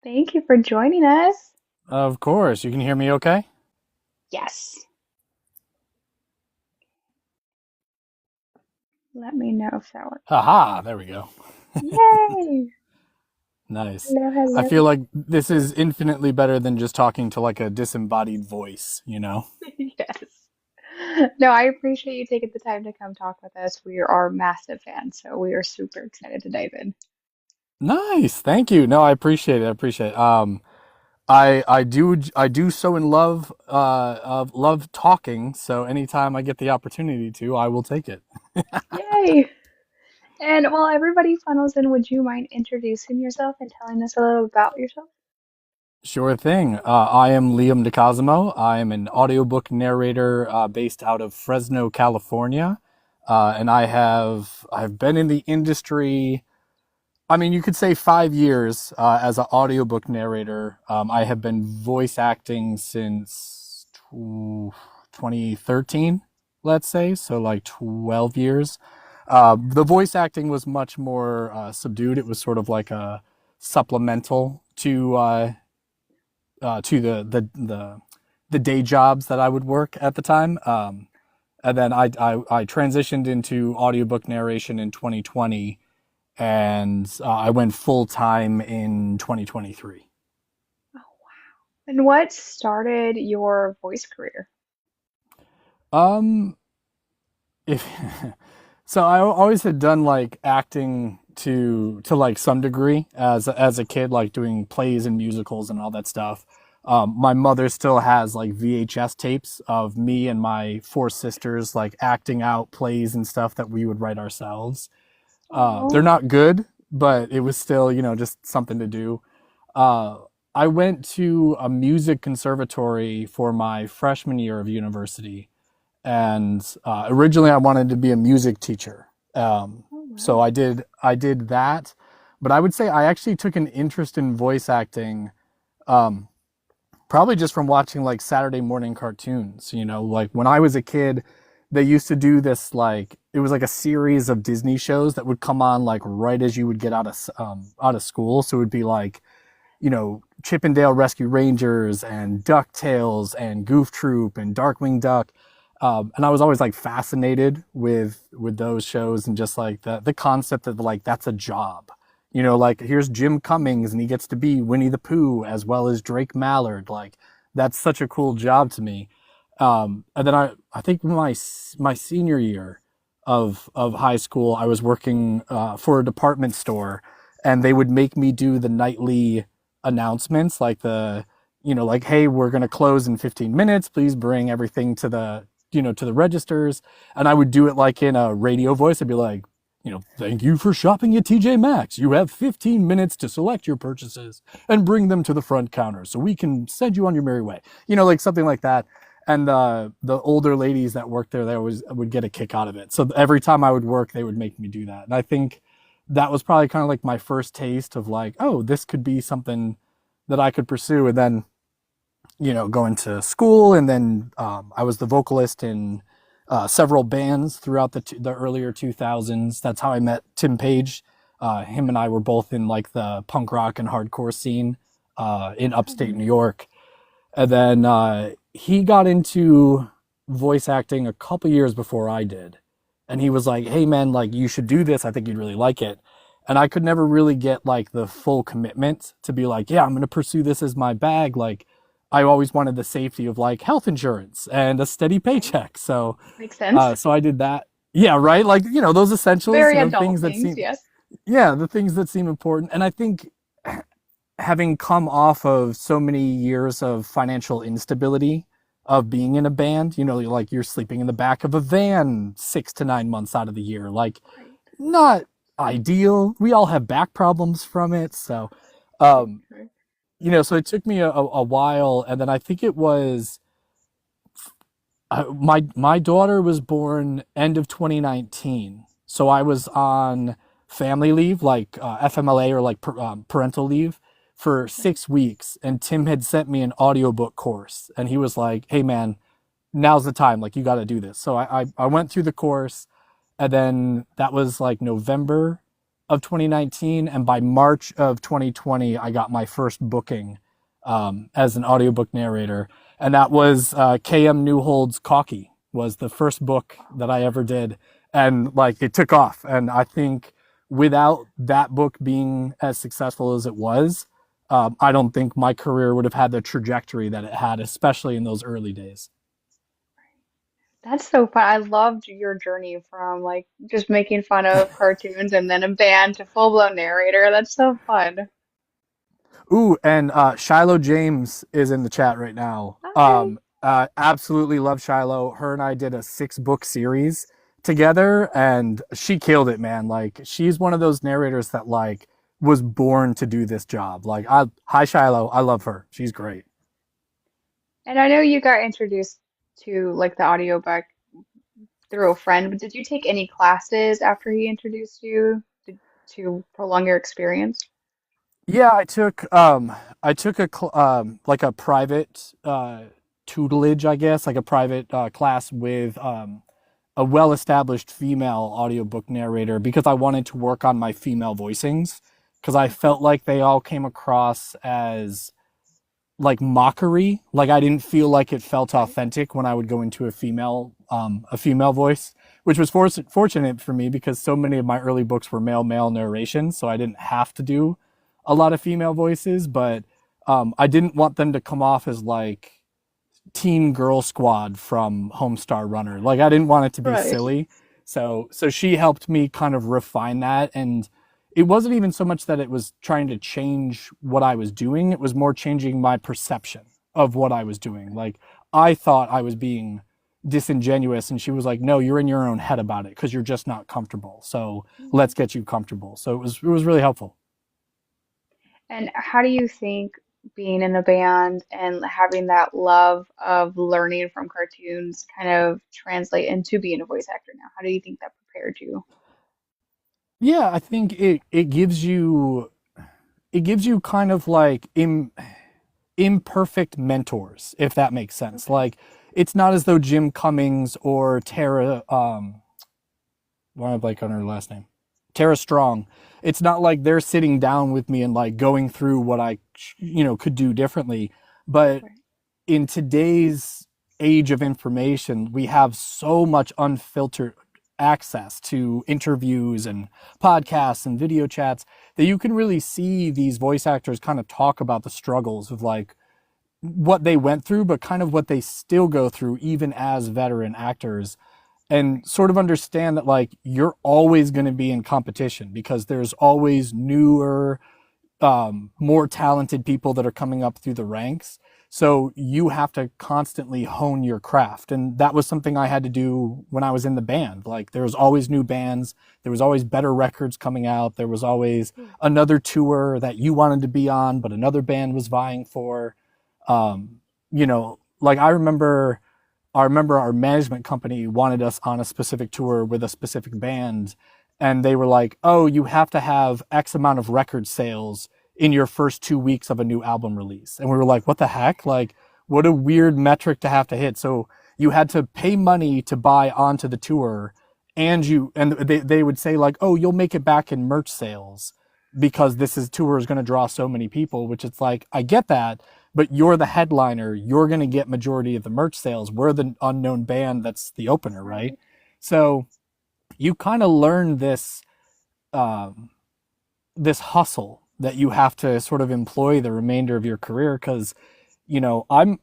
Thank you for joining us. Of course. You can hear me okay? Yes. Let me know if that works. Haha, there we go. Yay! Nice. Hello, I hello. feel like this is infinitely better than just talking to like a disembodied voice, you know? Yes. No, I appreciate you taking the time to come talk with us. We are massive fans, so we are super excited to dive in. Nice. Thank you. No, I appreciate it. I appreciate it. I do so in love talking, so anytime I get the opportunity to, I will take it. Yay! And while everybody funnels in, would you mind introducing yourself and telling us a little about yourself? Sure thing. I am Liam DiCosimo. I am an audiobook narrator based out of Fresno, California. And I've been in the industry. I mean, you could say 5 years as an audiobook narrator. I have been voice acting since 2013, let's say, so like 12 years. The voice acting was much more subdued. It was sort of like a supplemental to the day jobs that I would work at the time. And then I transitioned into audiobook narration in 2020, and I went full time in 2023. Oh, wow. And what started your voice career? Um, if so, I always had done like acting to like some degree as a kid, like doing plays and musicals and all that stuff. My mother still has like VHS tapes of me and my four sisters like acting out plays and stuff that we would write ourselves. They're Oh, not good, but it was still, just something to do. Uh, I went to a music conservatory for my freshman year of university, and originally I wanted to be a music teacher. oh, So wow. I did that, but I would say I actually took an interest in voice acting. Um, Probably just from watching like Saturday morning cartoons. Like when I was a kid, they used to do this, like it was like a series of Disney shows that would come on like right as you would get out of school. So it would be like, Chippendale Rescue Rangers and DuckTales and Goof Troop and Darkwing Duck. And I was always like fascinated with those shows, and just like the concept of like that's a job. Like here's Jim Cummings and he gets to be Winnie the Pooh as well as Drake Mallard. Like that's such a cool job to me. And then I think my senior year of high school, I was working for a department store, and they would make me do the nightly announcements, like like, hey, we're going to close in 15 minutes, please bring everything to the registers. And I would do it like in a radio voice. I'd be like, thank you for shopping at TJ Maxx. You have 15 minutes to select your purchases and bring them to the front counter so we can send you on your merry way. Like something like that. And the older ladies that worked there, they always would get a kick out of it. So every time I would work, they would make me do that. And I think that was probably kind of like my first taste of like, oh, this could be something that I could pursue. And then, going to school, and then I was the vocalist in several bands throughout the earlier 2000s. That's how I met Tim Page. Him and I were both in like the punk rock and hardcore scene in upstate New York. And then he got into voice acting a couple years before I did. And he was like, hey, man, like you should do this. I think you'd really like it. And I could never really get like the full commitment to be like, yeah, I'm going to pursue this as my bag. Like, I always wanted the safety of like health insurance and a steady Right. paycheck. So, Makes sense. so I did that. Yeah, right. Like, those essentials, Very adult things that things, seem, yes. yeah, the things that seem important. And I think having come off of so many years of financial instability of being in a band, like you're sleeping in the back of a van 6 to 9 months out of the year, like Right. not ideal. We all have back problems from it. So, Right. um, Right. so it took me a while. And then I think it was my daughter was born end of 2019. So I was on family leave, like FMLA, or like parental leave for Right. 6 weeks. And Tim had sent me an audiobook course, and he was like, hey, man, now's the time. Like, you got to do this. So I went through the course, and then that was like November. of 2019, and by March of 2020, I got my first booking as an audiobook narrator, and that was KM Newhold's Cocky was the first book that I ever did, and like it took off. And I think without that book being as successful as it was, I don't think my career would have had the trajectory that it had, especially in those early days. That's so fun. I loved your journey from like just making fun of cartoons and then a band to full-blown narrator. That's so fun. Ooh, and Shiloh James is in the chat right now. Hi. Absolutely love Shiloh. Her and I did a 6 book series together, and she killed it, man. Like she's one of those narrators that like was born to do this job. Like hi Shiloh, I love her. She's great. And I know you got introduced to like the audiobook through a friend, but did you take any classes after he introduced you to prolong your experience? Yeah, I took like a private tutelage, I guess, like a private class with a well-established female audiobook narrator because I wanted to work on my female voicings because I felt like they all came across as like mockery. Like I didn't feel like it felt Right. authentic when I would go into a female voice, which was fortunate for me because so many of my early books were male narration, so I didn't have to do a lot of female voices. But I didn't want them to come off as like teen girl squad from Homestar Runner. Like I didn't want it to be Right. silly. So she helped me kind of refine that, and it wasn't even so much that it was trying to change what I was doing, it was more changing my perception of what I was doing. Like I thought I was being disingenuous, and she was like, "No, you're in your own head about it because you're just not comfortable. So let's Mhm. get you comfortable." So it was really helpful. And how do you think being in a band and having that love of learning from cartoons kind of translate into being a voice actor now? How do you think that prepared you? Yeah, I think it gives you kind of like imperfect mentors, if that makes sense. Okay. Like, it's not as though Jim Cummings or Tara, why am I blank on her last name? Tara Strong. It's not like they're sitting down with me and like going through what I, could do differently. But Right. in today's age of information, we have so much unfiltered access to interviews and podcasts and video chats that you can really see these voice actors kind of talk about the struggles of like what they went through, but kind of what they still go through even as veteran actors, and sort of understand that like you're always going to be in competition because there's always newer, more talented people that are coming up through the ranks. So you have to constantly hone your craft. And that was something I had to do when I was in the band. Like there was always new bands, there was always better records coming out, there was always Yeah. another tour that you wanted to be on, but another band was vying for. Like I remember our management company wanted us on a specific tour with a specific band, and they were like, "Oh, you have to have X amount of record sales in your first 2 weeks of a new album release." And we were like, "What the heck? Like, what a weird metric to have to hit." So you had to pay money to buy onto the tour, and they would say like, "Oh, you'll make it back in merch sales because this tour is going to draw so many people." Which it's like, I get that, but you're the headliner. You're going to get majority of the merch sales. We're the unknown band that's the opener, right? Right. So you kind of learn um, this hustle that you have to sort of employ the remainder of your career because I'm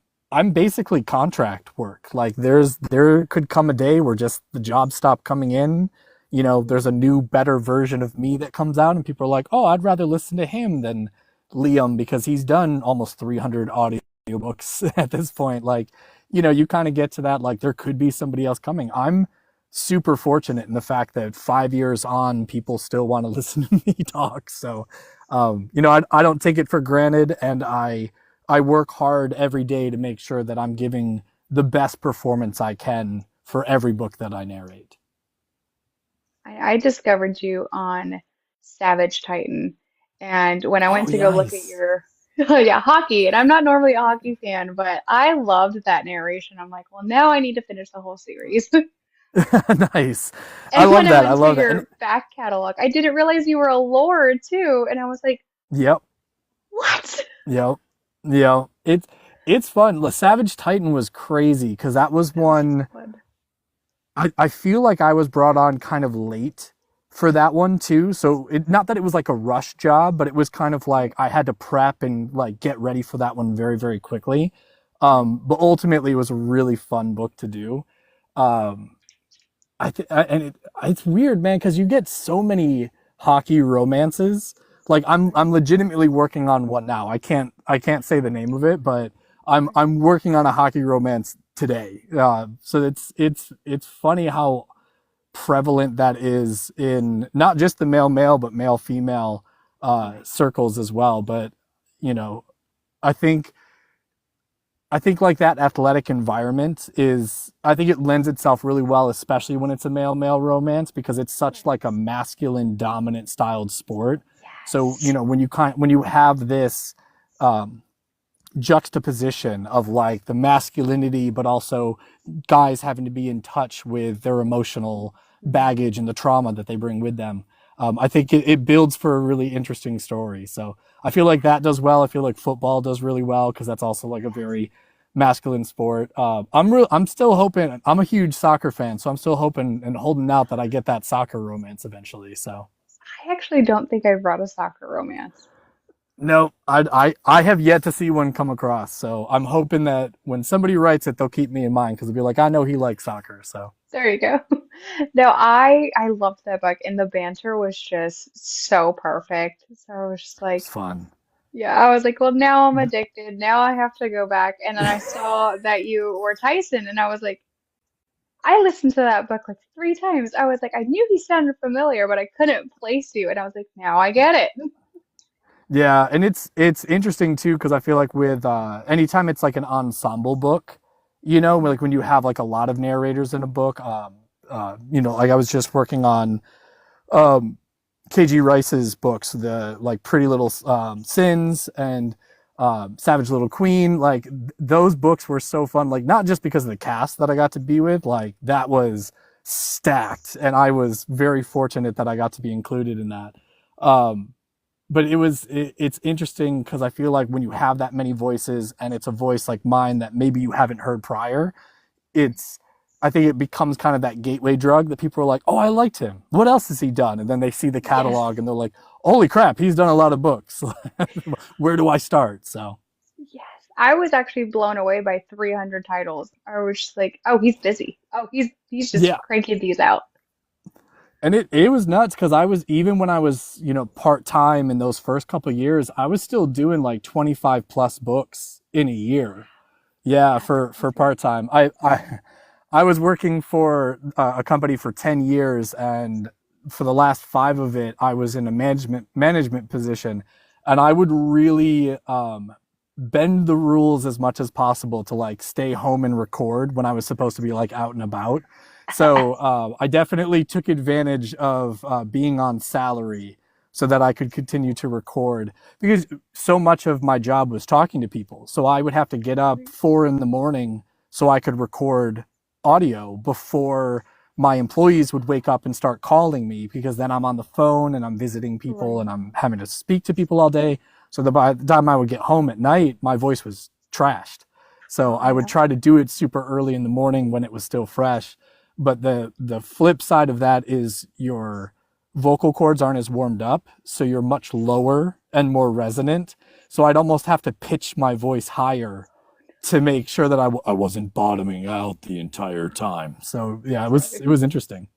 basically contract work. Like there could come a day where just the jobs stop coming in. There's a new better version of me that comes out and people are like, "Oh, I'd rather listen to him than Liam because he's done almost 300 audiobooks at this point." Like, you kind of get to that like there could be somebody else coming. I'm super fortunate in the fact that 5 years on, people still want to listen to me talk. So, I don't take it for granted, and I work hard every day to make sure that I'm giving the best performance I can for every book that I narrate. I discovered you on Savage Titan, and when I Oh, went to go look at nice. your yeah, hockey, and I'm not normally a hockey fan, but I loved that narration. I'm like, well, now I need to finish the whole series. Nice. I And when love I that. I went through love that. And your back catalog, I didn't realize you were a lord too. And I was like, yep, what? yep, yep. It's fun. The Savage Titan was crazy because that was That was so one fun. I feel like I was brought on kind of late for that one too. So not that it was like a rush job, but it was kind of like I had to prep and like get ready for that one very, very quickly. But ultimately it was a really fun book to do. Um, it's weird, man, because you get so many hockey romances. Like I'm Right. legitimately working on one now. I can't say the name of it, but I'm working on a hockey romance today. So it's funny how prevalent that is in not just the male male but male female Right. circles as well. But you know, I think I think like that athletic environment is I think it lends itself really well, especially when it's a male male romance because it's such like a Yes. masculine dominant styled sport. So Yes. when you have this um, juxtaposition of like the masculinity, but also guys having to be in touch with their emotional Mhm. baggage and the trauma that they bring with them. I think it builds for a really interesting story. So I feel like that does well. I feel like football does really well because that's also like a Yes. very masculine sport. I'm still hoping. I'm a huge soccer fan, so I'm still hoping and holding out that I get that soccer romance eventually. So I actually don't think I've read a soccer romance. no, I have yet to see one come across. So I'm hoping that when somebody writes it, they'll keep me in mind because they'll be like, I know he likes soccer. So There you go. No, I loved that book and the banter was just so perfect. So I was just it's like, fun. yeah, I was like, well, now I'm addicted. Now I have to go back. And then I saw that you were Tyson and I was like, I listened to that book like 3 times. I was like, I knew he sounded familiar, but I couldn't place you. And I was like, now I get it. Yeah, and it's interesting too because I feel like with anytime it's like an ensemble book, like when you have like a lot of narrators in a book, like I was just working on um, KG Rice's books, the like Pretty Little Sins and Savage Little Queen. Like those books were so fun. Like not just because of the cast that I got to be with, like that was stacked, and I was very fortunate that I got to be included in that. Um, but it's interesting because I feel like when you have that many voices and it's a voice like mine that maybe you haven't heard prior, it's I think it becomes kind of that gateway drug that people are like, oh, I liked him. What else has he done? And then they see the Yes. catalog and they're like, holy crap, he's done a lot of books. Where do I start? So Yes. I was actually blown away by 300 titles. I was just like, oh, he's busy. Oh, he's just yeah, cranking these out. and it was nuts because I was even when I was part time in those first couple of years, I was still doing like 25 plus books in a year. Yeah, That's for crazy. part time. I was working for a company for 10 years, and for the last five of it, I was in a management position, and I would really bend the rules as much as possible to like stay home and record when I was supposed to be like out and about. So I definitely took advantage of being on salary so that I could continue to record because so much of my job was talking to people. So I would have to get up 4 in the morning so I could record audio before my employees would wake up and start calling me because then I'm on the phone and I'm visiting people Right. and I'm having to speak to people all day. So by the time I would get home at night, my voice was trashed. So Oh I would yeah. try to do it super early in the morning when it was still fresh. But the flip side of that is your vocal cords aren't as warmed up, so you're much lower and more resonant. So I'd almost have to pitch my voice higher to make sure that I wasn't bottoming out the entire time. So yeah, it Right. was interesting.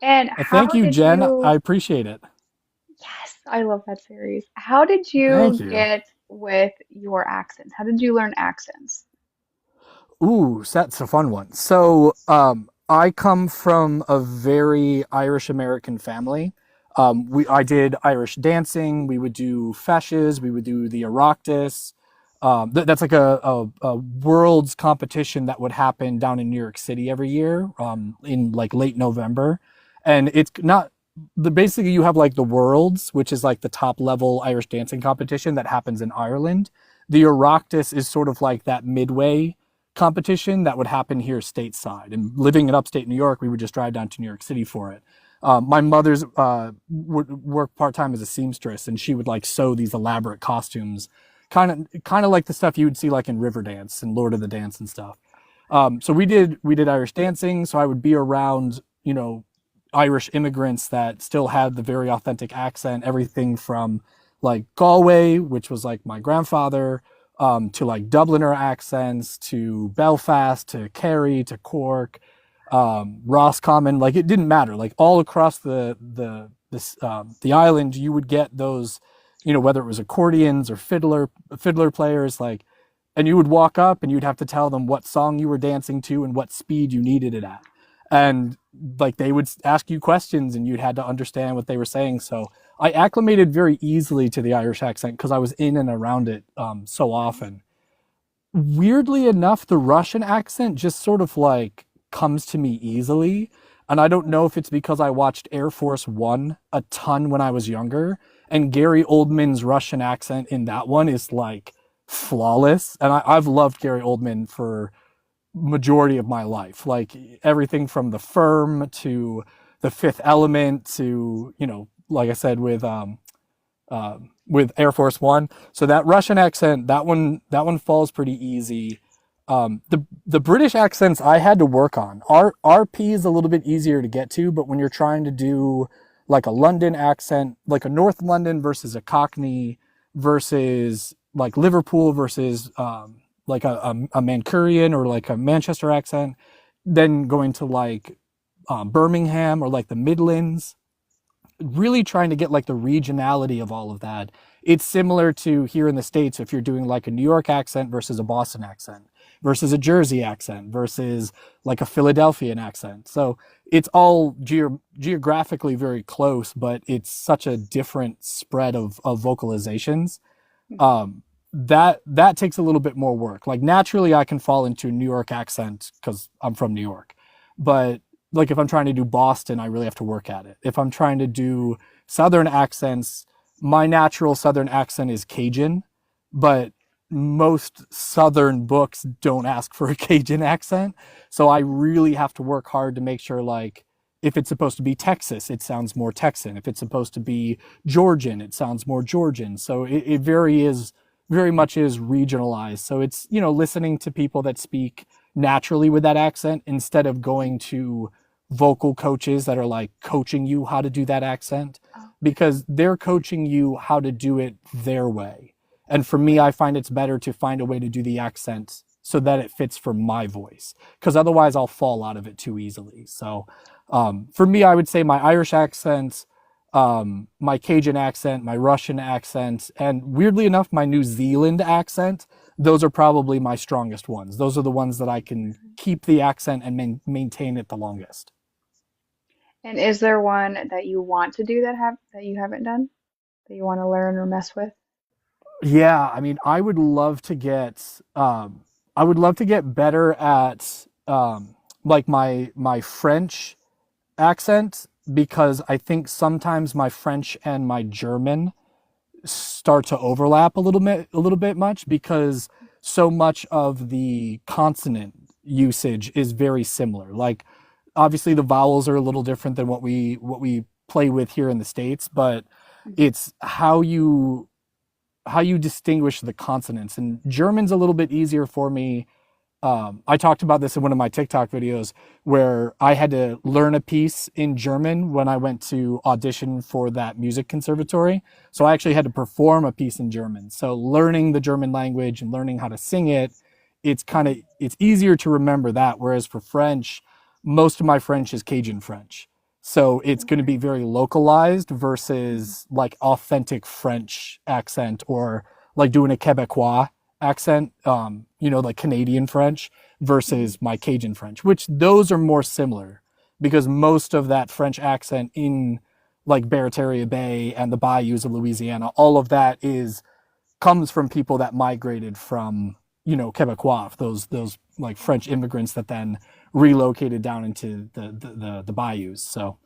And Thank how you, did Jen. I you, appreciate it. yes, I love that series. How did Thank you you. get with your accents? How did you learn accents? Ooh, that's a fun one. So, I come from a very Irish American family. I did Irish dancing. We would do feshes. We would do the Oireachtas. That's like a world's competition that would happen down in New York City every year, in like late November. And it's not basically you have like the Worlds, which is like the top level Irish dancing competition that happens in Ireland. The Oireachtas is sort of like that midway competition that would happen here stateside. And living in upstate New York, we would just drive down to New York City for it. My mother's would work part time as a seamstress, and she would like sew these elaborate costumes, kind of like the stuff you would see like in Riverdance and Lord of the Dance and stuff. So we did Irish dancing. So I would be around, Irish immigrants that still had the very authentic accent, everything from like Galway, which was like my grandfather, to like Dubliner accents, to Belfast, to Kerry, to Cork, Roscommon. Like it didn't matter. Like all across the island, you would get those, whether it was accordions or fiddler players, like, and you would walk up and you'd have to tell them what song you were dancing to and what speed you needed it at. And like they would ask you questions and you'd had to understand what they were saying. So I acclimated very easily to the Irish accent because I was in and around it so often. Weirdly enough, the Russian accent just sort of like comes to me easily. And I don't know if it's because I watched Air Force One a ton when I was younger, and Gary Oldman's Russian accent in that one is like flawless. And I've loved Gary Oldman for majority of my life, like everything from The Firm to The Fifth Element to, like I said, with Air Force One. So that Russian accent, that one falls pretty easy. The British accents I had to work on. RP is a little bit easier to get to, but when you're trying to do like a London accent, like a North London versus a Cockney versus like Liverpool versus like a Mancunian or like a Manchester accent, then going to like Birmingham or like the Midlands, really trying to get like the regionality of all of that. It's similar to here in the States if you're doing like a New York accent versus a Boston accent versus a Jersey accent versus like a Philadelphian accent. So it's all geographically very close, but it's such a different spread of vocalizations. That takes a little bit more work. Like naturally I can fall into a New York accent because I'm from New York. But like if I'm trying to do Boston, I really have to work at it. If I'm trying to do Southern accents, my natural Southern accent is Cajun, but most Southern books don't ask for a Cajun accent. So I really have to work hard to make sure, like, if it's supposed to be Texas, it sounds more Texan. If it's supposed to be Georgian, it sounds more Georgian. So it very much is regionalized. So it's, listening to people that speak naturally with that accent instead of going to vocal coaches that are like coaching you how to do that accent, Oh, because they're coaching you how to do it their way. And for me, I find it's better to find a way to do the accent so that it fits for my voice, because otherwise I'll fall out of it too easily. So for me, I would say my Irish accent, my Cajun accent, my Russian accent, and weirdly enough, my New Zealand accent, those are probably my strongest ones. Those are the ones that I can keep the accent and maintain it the longest. and is there one that you want to do that you haven't done that you want to learn or mess with? Yeah, I mean, I would love to get better at like my French accent, because I think sometimes my French and my German start to overlap a little bit much, because so much of the consonant usage is very similar. Like obviously the vowels are a little different than what we play with here in the States, but it's how you distinguish the consonants. And German's a little bit easier for me. I talked about this in one of my TikTok videos where I had to learn a piece in German when I went to audition for that music conservatory. So I actually had to perform a piece in German. So learning the German language and learning how to sing it, it's easier to remember that. Whereas for French, most of my French is Cajun French. So it's going to Okay. be very localized versus like authentic French accent, or like doing a Quebecois accent, like Canadian French Mhm. versus my Cajun French, which those are more similar, because most of that French accent in like Barataria Bay and the bayous of Louisiana, all of that is comes from people that migrated from, Quebecois, those like French immigrants that then relocated down into the bayous. So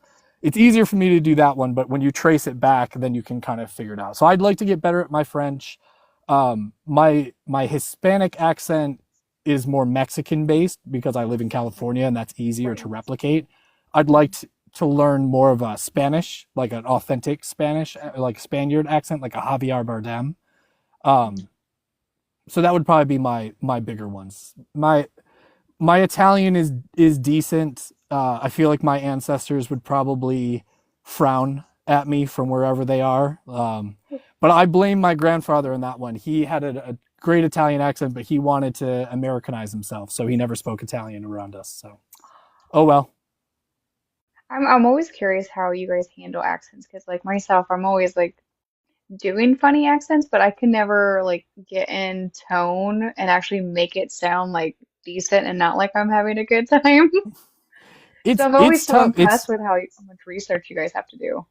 it's easier for me to do that one, but when you trace it back, then you can kind of figure it out. So I'd like to get better at my French. My Hispanic accent. is more Mexican based because I live in California and that's easier to Right. replicate. I'd like to learn more of a Spanish, like an authentic Spanish, like Spaniard accent, like a Javier Bardem. Mhm. Um, so that would probably be my bigger ones. My Italian is decent. I feel like my ancestors would probably frown at me from wherever they are. But I blame my grandfather in that one. He had a great Italian accent, but he wanted to Americanize himself, so he never spoke Italian around us. So, oh well. I'm always curious how you guys handle accents because like myself, I'm always like doing funny accents, but I can never like get in tone and actually make it sound like decent and not like I'm having a good time. So I'm always It's so tough. impressed with how much research you guys have to do.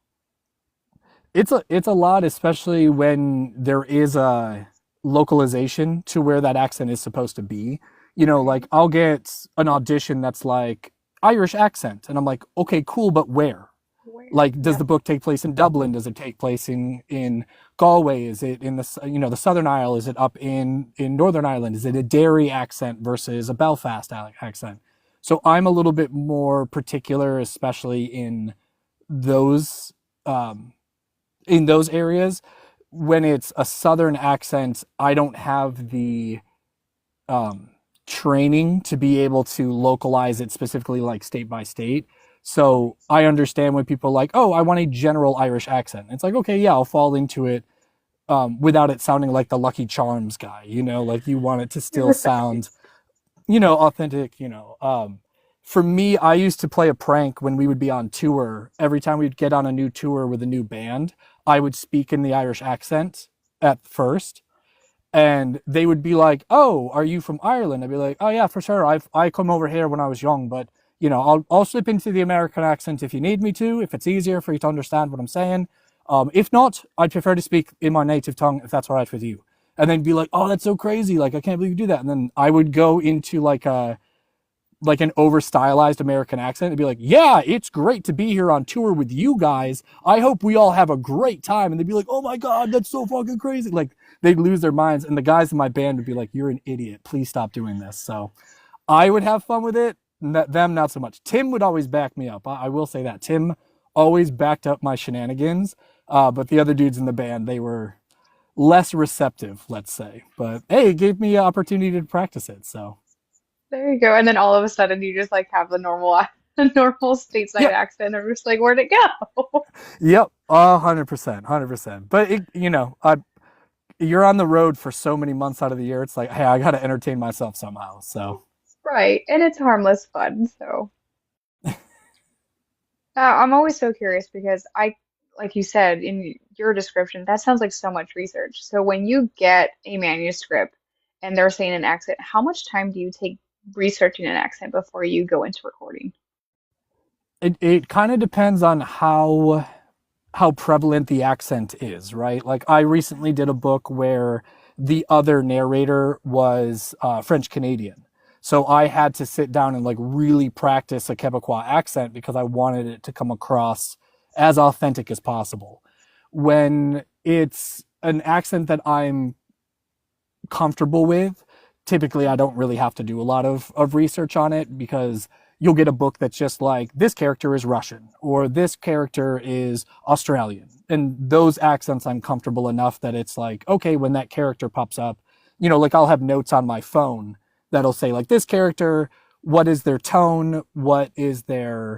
It's a lot, especially when there is a localization to where that accent is supposed to be. You know, Right. like I'll get an audition that's like Irish accent, and I'm like, okay, cool, but where? Where? Like, does Yep. the book take place in Dublin? Does it take place in Galway? Is it in the the Southern Isle? Is it up in Northern Ireland? Is it a Derry accent versus a Belfast accent? So I'm a little bit more particular, especially those um, in those areas. When it's a Southern accent, I don't have the um, training to be able to localize it specifically, like state by state. Okay. So I understand when people are like, "Oh, I want a general Irish accent." It's like, okay, yeah, I'll fall into it without it sounding like the Lucky Charms guy. You know, like you want it to still Right. sound, authentic. For me, I used to play a prank when we would be on tour. Every time we'd get on a new tour with a new band, I would speak in the Irish accent at first, and they would be like, "Oh, are you from Ireland?" I'd be like, "Oh yeah, for sure. I come over here when I was young, but I'll slip into the American accent if you need me to, if it's easier for you to understand what I'm saying. If not, I'd prefer to speak in my native tongue if that's all right with you." And then be like, "Oh, that's so crazy! Like I can't believe you do that." And then I would go into like an over stylized American accent and be like, "Yeah, it's great to be here on tour with you guys. I hope we all have a great time." And they'd be like, "Oh my God, that's so fucking crazy." Like they'd lose their minds. And the guys in my band would be like, "You're an idiot. Please stop doing this." So I would have fun with it. Them, not so much. Tim would always back me up. I will say that. Tim always backed up my shenanigans. But the other dudes in the band, they were less receptive, let's say. But hey, it gave me an opportunity to practice it. So There you go. And then all of a sudden you just like have the normal the normal stateside yeah, accent. I'm just like, where'd it go? yep, 100%, 100%. But you're on the road for so many months out of the year. It's like, hey, I got to entertain myself somehow. So, Right. And it's harmless fun. So I'm always so curious because like you said in your description, that sounds like so much research. So when you get a manuscript and they're saying an accent, how much time do you take researching an accent before you go into recording? it kind of depends on how prevalent the accent is, right? Like I recently did a book where the other narrator was French Canadian. So I had to sit down and like really practice a Quebecois accent because I wanted it to come across as authentic as possible. When it's an accent that I'm comfortable with, typically I don't really have to do a lot of research on it because you'll get a book that's just like this character is Russian or this character is Australian. And those accents I'm comfortable enough that it's like, okay, when that character pops up, like I'll have notes on my phone that'll say like this character, what is their tone, what is their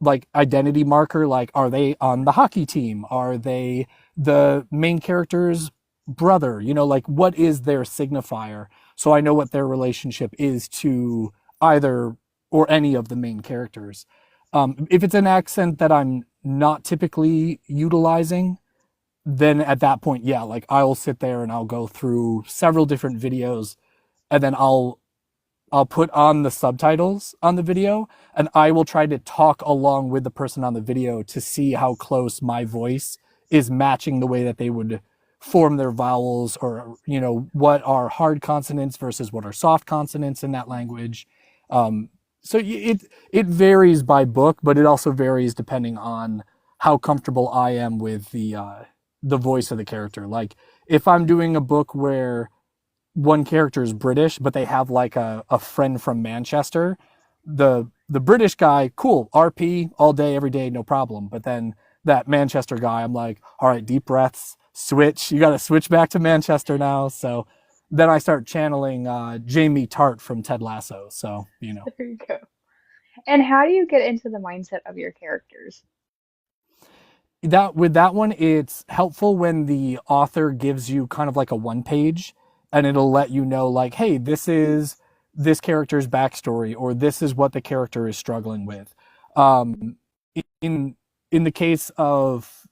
like identity marker, like are they on the hockey team, are they the main character's brother, like what is their signifier, so I know what their relationship is to either or any of the main characters. If it's an accent that I'm not typically utilizing, then at that point, yeah, like I'll sit there and I'll go through several different videos, and then I'll put on the subtitles on the video, and I will try to talk along with the person on the video to see how close my voice is matching the way that they would form their vowels, or what are hard consonants versus what are soft consonants in that language. um, so it varies by book, but it also varies depending on how comfortable I am with the voice of the character. Like if I'm doing a book where one character is British, but they have like a friend from Manchester. The British guy, cool, RP all day, every day, no problem. But then that Manchester guy, I'm like, all right, deep breaths, switch. You got to switch back to Manchester now. So then I start channeling Jamie Tart from Ted Lasso. So There you go. And how do you get into the mindset of your characters? that with that one, it's helpful when the author gives you kind of like a one page, and it'll let you know like, hey, this is this character's backstory, or this is what the character is struggling with. Um, in in the case of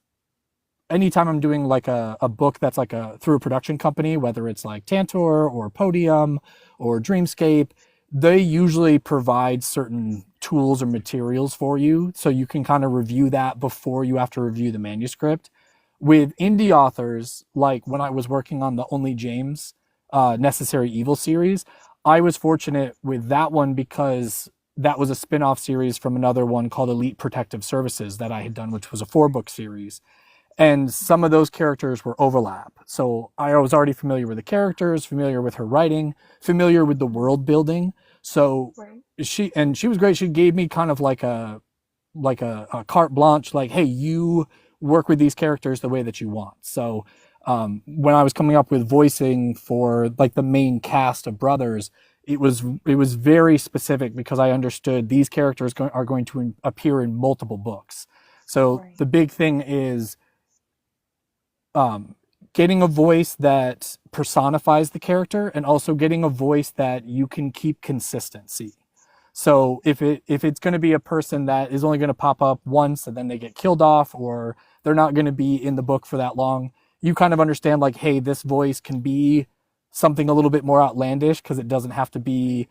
anytime I'm doing like a book that's like a through a production company, whether it's like Tantor or Podium or Dreamscape, they usually provide certain tools or materials for you so you can kind of review that before you have to review the manuscript. With indie authors, like when I was working on the Only James Necessary Evil series, I was fortunate with that one because that was a spin-off series from another one called Elite Protective Services that I had done, which was a 4 book series, and some of those characters were overlap. So I was already familiar with the characters, familiar with her writing, familiar with the world building. So Right. she was great. She gave me kind of like a carte blanche, like, hey, you work with these characters the way that you want. So when I was coming up with voicing for like the main cast of Brothers, it was very specific because I understood these characters are going to appear in multiple books. So Right. the big thing is um, getting a voice that personifies the character and also getting a voice that you can keep consistency. So if it's going to be a person that is only going to pop up once and then they get killed off, or they're not going to be in the book for that long, you kind of understand like, hey, this voice can be something a little bit more outlandish because it doesn't have to be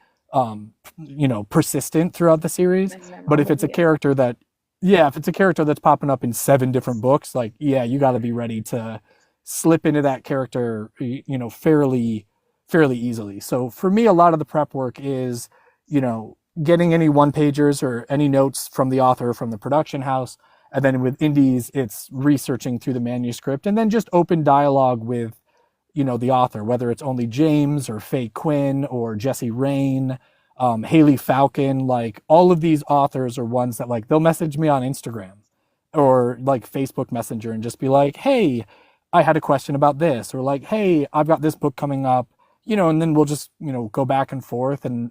persistent throughout the series. And But if memorable, it's a yeah. character that yeah, if it's a character that's popping up in 7 different books, like, yeah, you got to be ready to slip into that character, fairly easily. So for me, a lot of the prep work is, getting any one pagers or any notes from the author, from the production house. And then with indies, it's researching through the manuscript and then just open dialogue with, the author, whether it's Only James or Faye Quinn or Jesse Rain, Haley Falcon. Like all of these authors are ones that like they'll message me on Instagram or like Facebook Messenger and just be like, hey, I had a question about this, or like, hey, I've got this book coming up, and then we'll just, go back and forth. And,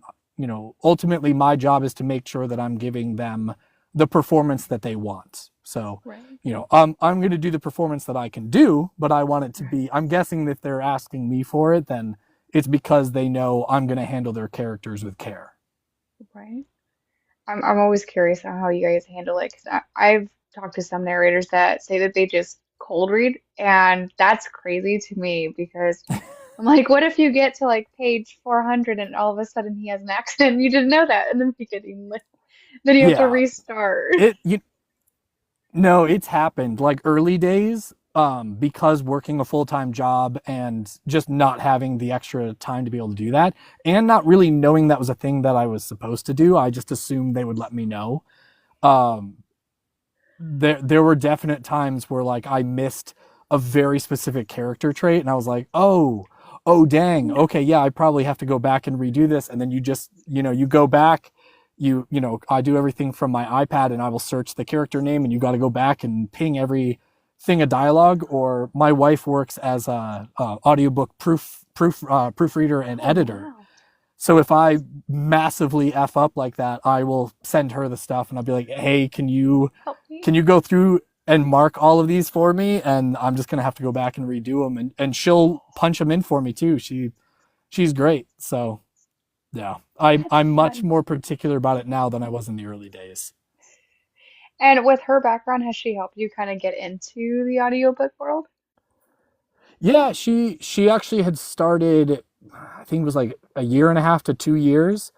ultimately my job is to make sure that I'm giving them the performance that they want. So, Right. I'm going to do the performance that I can do, but I want it to Right. be, I'm guessing if they're asking me for it, then it's because they know I'm going to handle their characters with care. Right. I'm always curious on how you guys handle it because I've talked to some narrators that say that they just cold read, and that's crazy to me because I'm like, what if you get to like page 400 and all of a sudden he has an accent and you didn't know that in the beginning? Like, then you have to Yeah. restart. It, you, No, it's happened like early days, because working a full-time job and just not having the extra time to be able to do that and not really knowing that was a thing that I was supposed to do. I just assumed they would let me know. Um, there were definite times where like I missed a very specific character trait and I was like, oh dang, okay, yeah, I probably have to go back and redo this. And then you just, you go back, I do everything from my iPad and I will search the character name and you got to go back and ping every thing of dialogue. Or my wife works as a audiobook proofreader and Oh, editor. wow. So if I massively f up like that, I will send her the stuff and I'll be like, "Hey, can you Help me. can you go through and mark all of these for me?" And I'm just gonna have to go back and redo them, and she'll punch them in for me too. She's great. So yeah, That's I'm much fun. more particular about it now than I was in the early days. And with her background, has she helped you kind of get into the audiobook world? Yeah, she actually had started, I think it was like a year and a half to 2 years.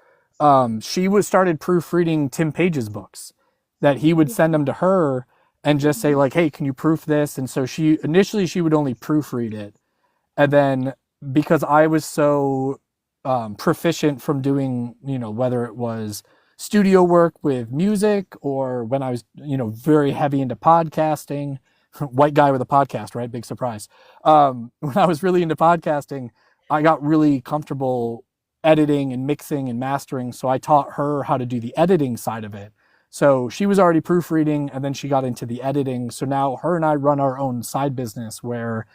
She was started proofreading Tim Page's books that he would Yeah. send them to her and just say Mhm. like, "Hey, can you proof this?" And so she would only proofread it, and then because I was so proficient from doing, whether it was studio work with music or when I was, very heavy into podcasting, white guy with a podcast, right? Big surprise. When I was really into podcasting, I got really comfortable editing and mixing and mastering. So I taught her how to do the editing side of it. So she was already proofreading and then she got into the editing. So now her and I run our own side business where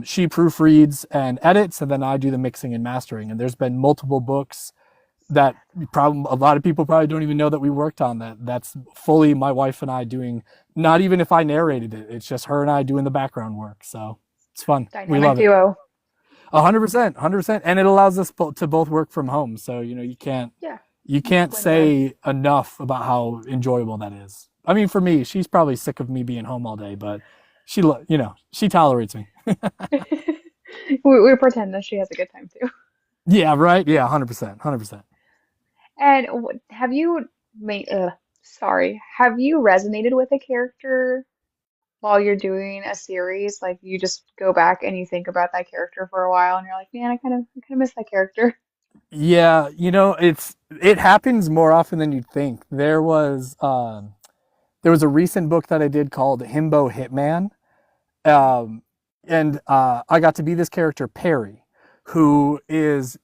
she proofreads and edits, and then I do the mixing and mastering. And there's been multiple books that probably a lot of people probably don't even know that we worked on that. That's fully my wife and I doing. Not even if I narrated it, it's just her and I doing the background work. So it's fun. We Dynamic love it. duo. 100%, 100%, and it allows us to both work from home. So Yeah, you can't win-win. say enough about how enjoyable that is. I mean, for me, she's probably sick of me being home all day, but she tolerates me. We pretend that she has a good time too. Yeah, right. Yeah, 100%, 100%. And have you made, sorry, have you resonated with a character while you're doing a series? Like you just go back and you think about that character for a while and you're like, man, I kind of miss that character. Yeah, it happens more often than you'd think. There was a recent book that I did called Himbo Hitman, um, and I got to be this character Perry, who is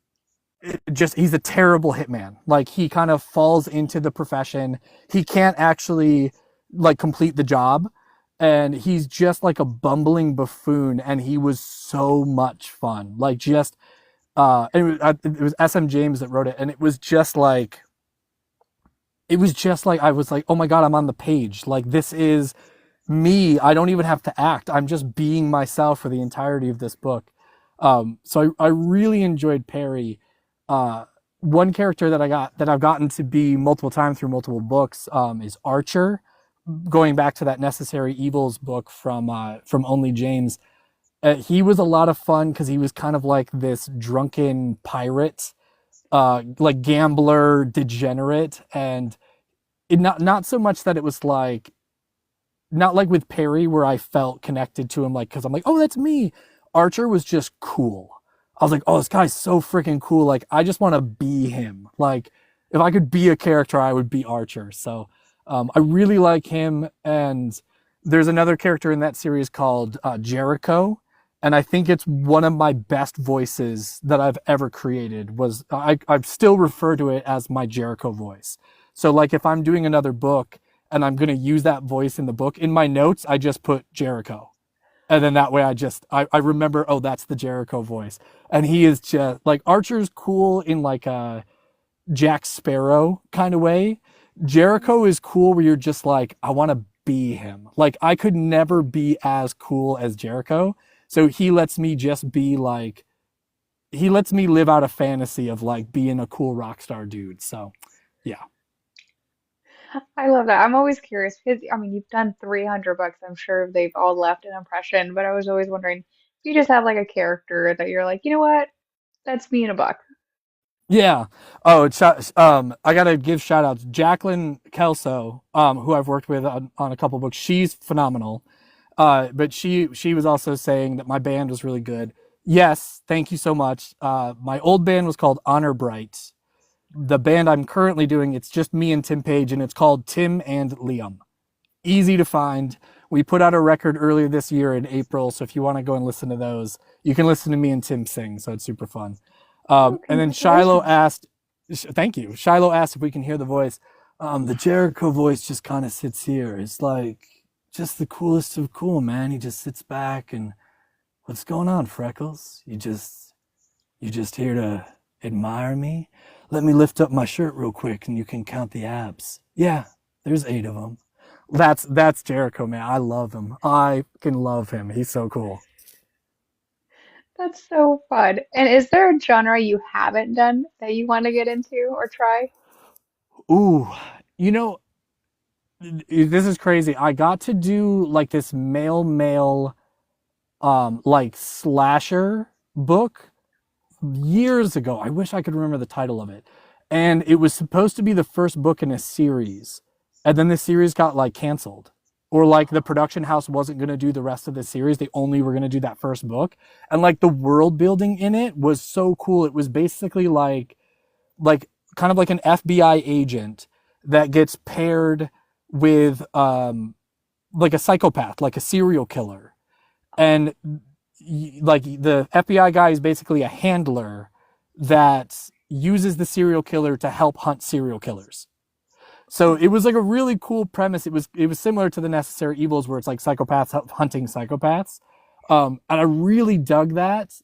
just he's a terrible hitman. Like he kind of falls into the profession. He can't actually like complete the job, and he's just like a bumbling buffoon. And he was so much fun. Like just it was SM James that wrote it, and it was just like I was like, oh my god, I'm on the page. Like this is me. I don't even have to act. I'm just being myself for the entirety of this book. So I really enjoyed Perry. Uh, One character that I've gotten to be multiple times through multiple books is Archer. Going back to that Necessary Evils book from Only James, he was a lot of fun because he was kind of like this drunken pirate, like gambler degenerate, and not so much that it was like not like with Perry where I felt connected to him, like because I'm like, oh, that's me. Archer was just cool. I was like, oh, this guy's so freaking cool. Like I just want to be him. Like if I could be a character, I would be Archer. So I really like him. And there's another character in that series called Jericho, and I think it's one of my best voices that I've ever created. I still refer to it as my Jericho voice. So like if I'm doing another book and I'm going to use that voice in the book. In my notes, I just put Jericho. And then that way I remember, oh, that's the Jericho voice. And he is just like Archer's cool in like a Jack Sparrow kind of way. Jericho is cool where you're just like, I want to be him. Like I could never be as cool as Jericho. So he lets me live out a fantasy of like being a cool rock star dude. So yeah. I love that. I'm always curious because I mean you've done 300 books. I'm sure they've all left an impression, but I was always wondering if you just have like a character that you're like, you know what? That's me in a book. Yeah. Oh, I gotta give shout outs. Jacqueline Kelso, who I've worked with on a couple books. She's phenomenal. But she was also saying that my band was really good. Yes, thank you so much. My old band was called Honor Bright. The band I'm currently doing, it's just me and Tim Page, and it's called Tim and Liam. Easy to find. We put out a record earlier this year in April, so if you want to go and listen to those, you can listen to me and Tim sing. So it's super fun. Oh, And then Shiloh congratulations. asked, thank you. Shiloh asked if we can hear the voice. The Jericho voice just kind of sits here. It's like just the coolest of cool, man. He just sits back and what's going on, Freckles? You just here to admire me? Let me lift up my shirt real quick and you can count the abs. Yeah, there's 8 of them. That's Jericho, man. I love him. I can love him. He's so cool. That's so fun. And is there a genre you haven't done that you want to get into or try? Ooh, you know, this is crazy. I got to do like this male like slasher book years ago. I wish I could remember the title of it. And it was supposed to be the first book in a series. And then the series got like canceled. Or like the production house wasn't going to do the rest of the series. They only were going to do that first book. And like the world building in it was so cool. It was basically like kind of like an FBI agent that gets paired with like a psychopath, like a serial killer. And like the FBI guy is basically a handler that uses the serial killer to help hunt serial killers. So it was like a really cool premise. It was similar to the Necessary Evils, where it's like psychopaths hunting psychopaths, and I really dug that.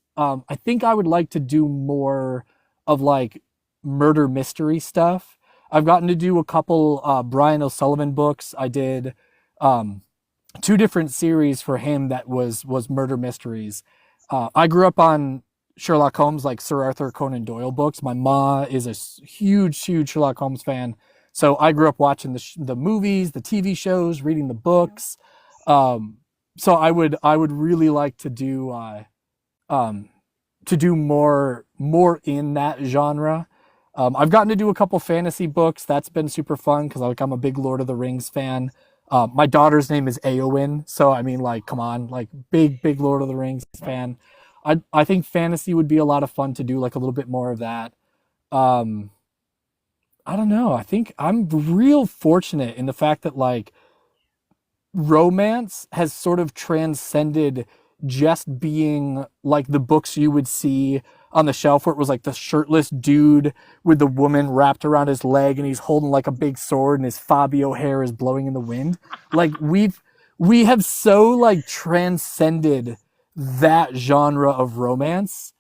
I think I would like to do more of like murder mystery stuff. I've gotten to do a couple Brian O'Sullivan books. I did um, two different series for him that was murder mysteries. I grew up on Sherlock Holmes, like Sir Arthur Conan Doyle books. My ma is a huge Sherlock Holmes fan, so I grew up watching the movies, the TV shows, reading the books. Um, so I would really like um, to do more in that genre. I've gotten to do a couple fantasy books. That's been super fun because like I'm a big Lord of the Rings fan. My daughter's name is Eowyn, so I mean, like, come on, like big Lord of the Rings fan. I think fantasy would be a lot of fun to do, like a little bit more of that. Um, I don't know. I think I'm real fortunate in the fact that like romance has sort of transcended just being like the books you would see on the shelf where it was like the shirtless dude with the woman wrapped around his leg and he's holding like a big sword and his Fabio hair is blowing in the wind. Like we have so like transcended that genre of romance,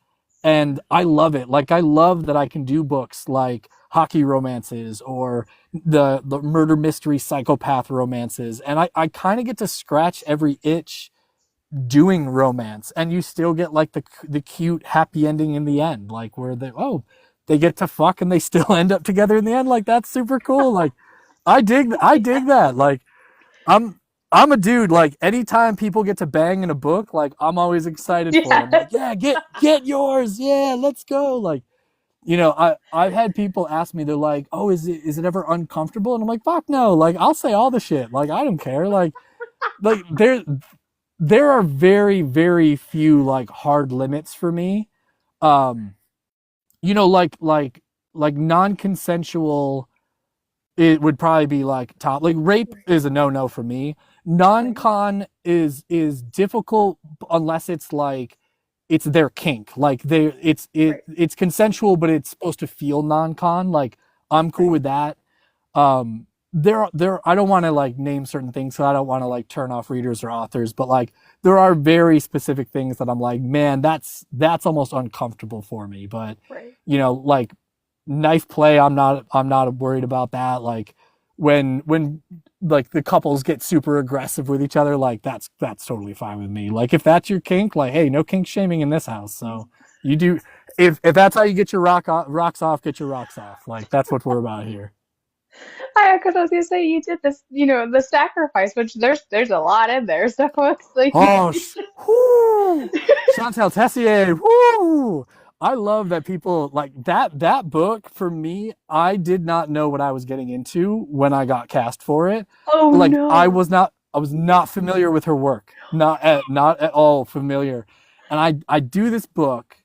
and I love it. Like I love that I can do books like hockey romances or the murder mystery psychopath romances, and I kind of get to scratch every itch doing romance, and you still get like the cute happy ending in the end, like where they get to fuck and they still end up together in the end. Like that's super cool. Like I dig that. Like I'm I'm a dude, like anytime people get to bang in a book, like I'm always excited for it. I'm Yeah. like, yeah, get yours. Yeah, let's go. Like, I've had people ask me, they're like, "Oh, is it ever uncomfortable?" And I'm like, "Fuck no." Like, I'll say all the shit. Like, I don't care. Like there are very few like hard limits for me. Um, like non-consensual, it would probably be like top. Like rape Right. is a no-no for me. Right. Non-con is difficult unless it's like it's their kink. Like Right. it's consensual, but it's supposed to feel non-con. Like I'm cool Right. with that. There I don't want to like name certain things, so I don't want to like turn off readers or authors, but like there are very specific things that I'm like, man, that's almost uncomfortable for me. But Right. like knife play, I'm not worried about that. Like when like the couples get super aggressive with each other, like that's totally fine with me. Like if that's your kink, like hey, no kink shaming in this house. So you do, if that's how you get your rocks off, get your rocks off. Like that's what we're about here. Because I was gonna say you did this, the sacrifice, which there's a lot in there. So it's like, Oh, whoo, Chantal Tessier, whoo! I love that people like that. That book for me, I did not know what I was getting into when I got cast for it. oh Like no. I was not familiar with her work, not at all familiar. And I do this book.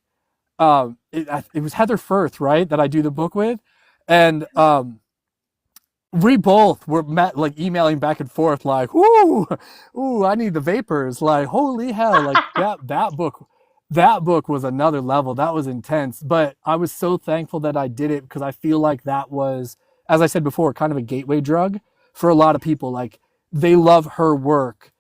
It was Heather Firth, right? That I do the book with, and we both were met like emailing back and forth like ooh, I need the vapors, like holy hell, like that book was another level. That was intense, but I was so thankful that I did it because I feel like that was, as I said before, kind of a gateway drug for a lot of people. Like they love her work,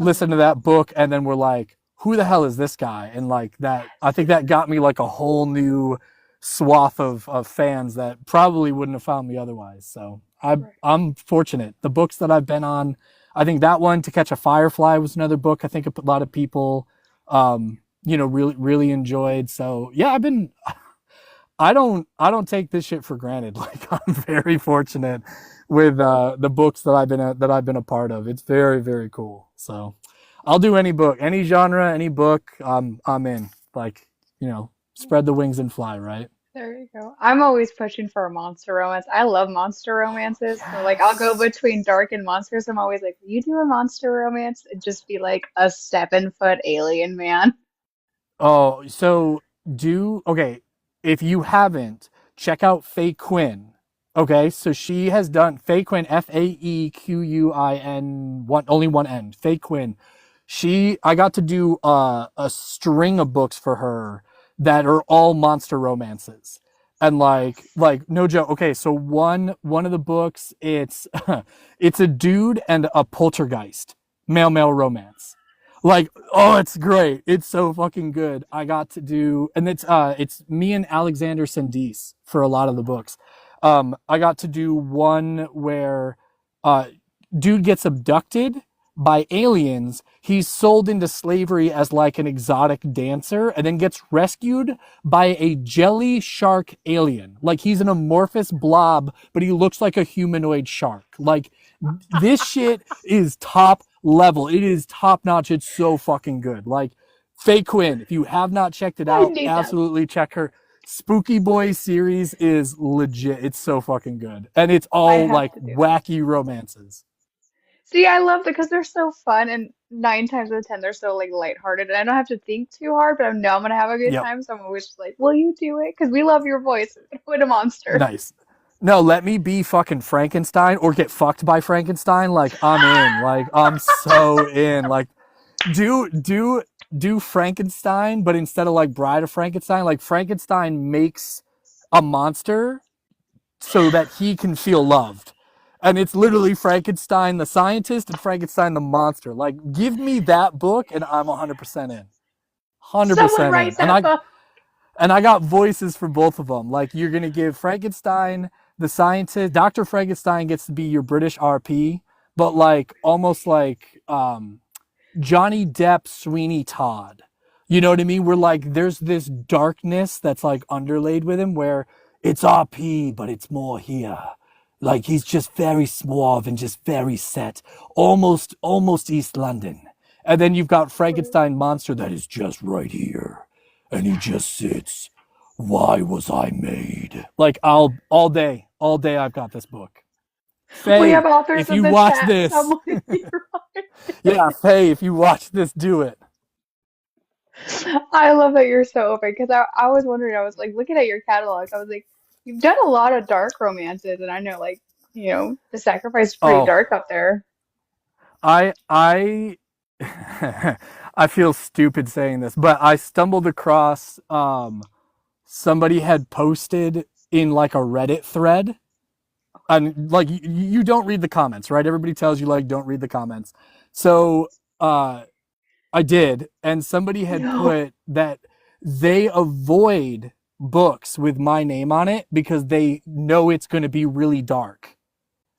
Oh listen to yeah. that book, and then we're like, who the hell is this guy? And like that, I think that got me like a whole new swath of fans that probably wouldn't have found me otherwise. So Right. I'm fortunate. The books that I've been on, I think that one, To Catch a Firefly, was another book I think a lot of people really enjoyed. So yeah, I don't take this shit for granted. Like I'm very fortunate with the books that I've been a part of. It's very cool. So I'll do any book, any genre, any book. I'm in. Like spread the wings and fly. Right. There you go. I'm always pushing for a monster romance. I love monster romances. So like I'll go Yes. between dark and monsters. I'm always like, will you do a monster romance? It'd just be like a 7-foot alien man. Oh, so okay. If you haven't, check out Faye Quinn. Okay, so she has done Faye Quinn, FAEQUIN, only one N. Faye Quinn. I got to do a string of books for her that are all monster romances. And like no joke. Okay, so one of the books, it's it's a dude and a poltergeist, male romance. Like, oh, it's great. It's so fucking good. I got to do, and it's me and Alexander Sandis for a lot of the books. I got to do one where uh dude gets abducted by aliens. He's sold into slavery as like an exotic dancer and then gets rescued by a jelly shark alien. Like he's an amorphous blob, but he looks like a humanoid shark. Like this shit is top level. It is top notch. It's so fucking good. Like Faye Quinn, if you have not checked it I out, need that. absolutely check her. Spooky Boy series is legit. It's so fucking good. And it's I all have like to do that. wacky romances. See, I love it because they're so fun, and 9 times out of 10, they're so like lighthearted, and I don't have to think too hard, but I know I'm gonna have a good Yep. time. So I'm always just like, "Will you do it?" Because we love your voice. What a monster! Nice. No, let me be fucking Frankenstein or get fucked by Frankenstein. Like I'm in. Like I'm so in. Like do Frankenstein, but instead of like Bride of Frankenstein, like Frankenstein makes a monster so that he can feel loved. And it's literally Frankenstein the scientist and Frankenstein the monster. Like give me that book and I'm 100% in. Someone 100% write in. that book. And I got voices for both of them. Like you're gonna give Frankenstein the scientist, Dr. Frankenstein gets to be your British RP, but like almost like Johnny Depp, Sweeney Todd. You know what I mean? Where like there's this darkness that's like underlaid with him, where it's RP, but it's more here. Like he's just very suave and just very set, almost East London. And then you've got Frankenstein monster that is just right here, and he just sits. Why was I made? Like I'll all day. I've got this book. We have Faye, authors if in you the watch chat. this, Someone write. yeah, Faye, if you watch this, do it. I love that you're so open because I was wondering, I was like looking at your catalog. I was like, you've done a lot of dark romances, and I know like, The Sacrifice is pretty Oh, dark up there. I I feel stupid saying this, but I stumbled across somebody had posted in like a Reddit thread, and like you don't read the comments, right? Everybody tells you like don't read the comments. So I did, and somebody had No. put that they avoid books with my name on it because they know it's going to be really dark.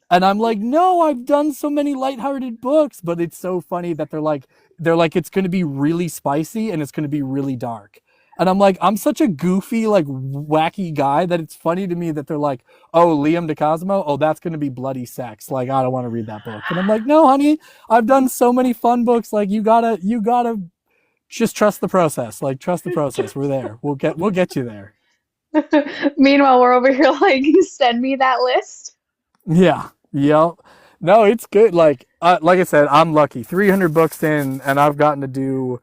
And I'm like, no, I've done so many lighthearted books, but it's so funny that they're like it's going to be really spicy and it's going to be really dark. And I'm like, I'm such a goofy, like wacky guy that it's funny to me that they're like, oh, Liam DiCosimo, oh, that's going to be bloody sex. Like, I don't want to read that book. And I'm like, no, honey, I've done so many fun books. Like, you gotta just trust the process. Like, trust the process. We're there. We'll get you there. Meanwhile, we're over here like, send me that list. Yeah. Yep. No, it's good. Like I said, I'm lucky. 300 books in, and I've gotten to do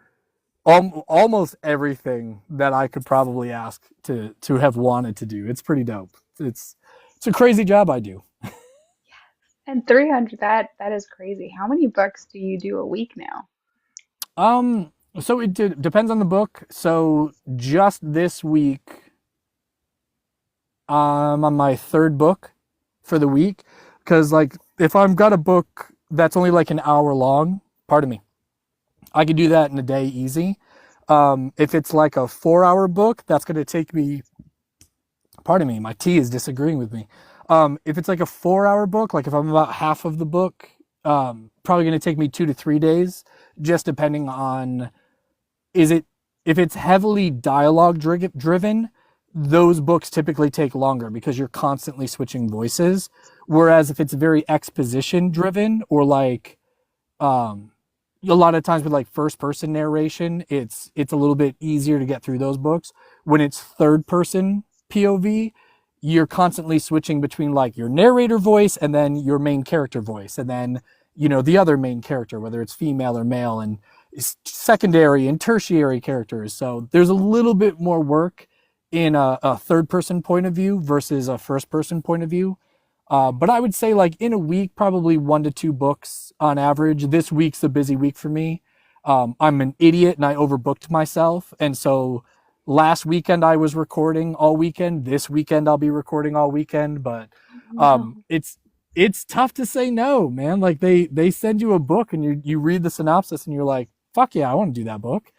almost everything that I could probably ask to have wanted to do. It's pretty dope. It's a crazy job I do. And 300, that is crazy. How many books do you do a week now? So depends on the book. So just this week, I'm on my third book for the week, because like if I've got a book that's only like an hour long, pardon me, I could do that in a day easy. If it's like a 4 hour book, that's going to take me, pardon me, my tea is disagreeing with me. If it's like a 4 hour book, like if I'm about half of the book, probably going to take me 2 to 3 days, just depending on is it if it's heavily dialogue driven, those books typically take longer because you're constantly switching voices. Whereas if it's very exposition driven or like um a lot of times with like first person narration, it's a little bit easier to get through those books. When it's third person POV, you're constantly switching between like your narrator voice and then your main character voice and then the other main character, whether it's female or male, and secondary and tertiary characters. So there's a little bit more work in a third person point of view versus a first person point of view. But I would say like in a week, probably 1 to 2 books on average. This week's a busy week for me. I'm an idiot and I overbooked myself. And so last weekend I was recording all weekend. This weekend I'll be recording all weekend. But No. it's tough to say no, man. Like they send you a book and you read the synopsis and you're like, fuck yeah, I want to do that book.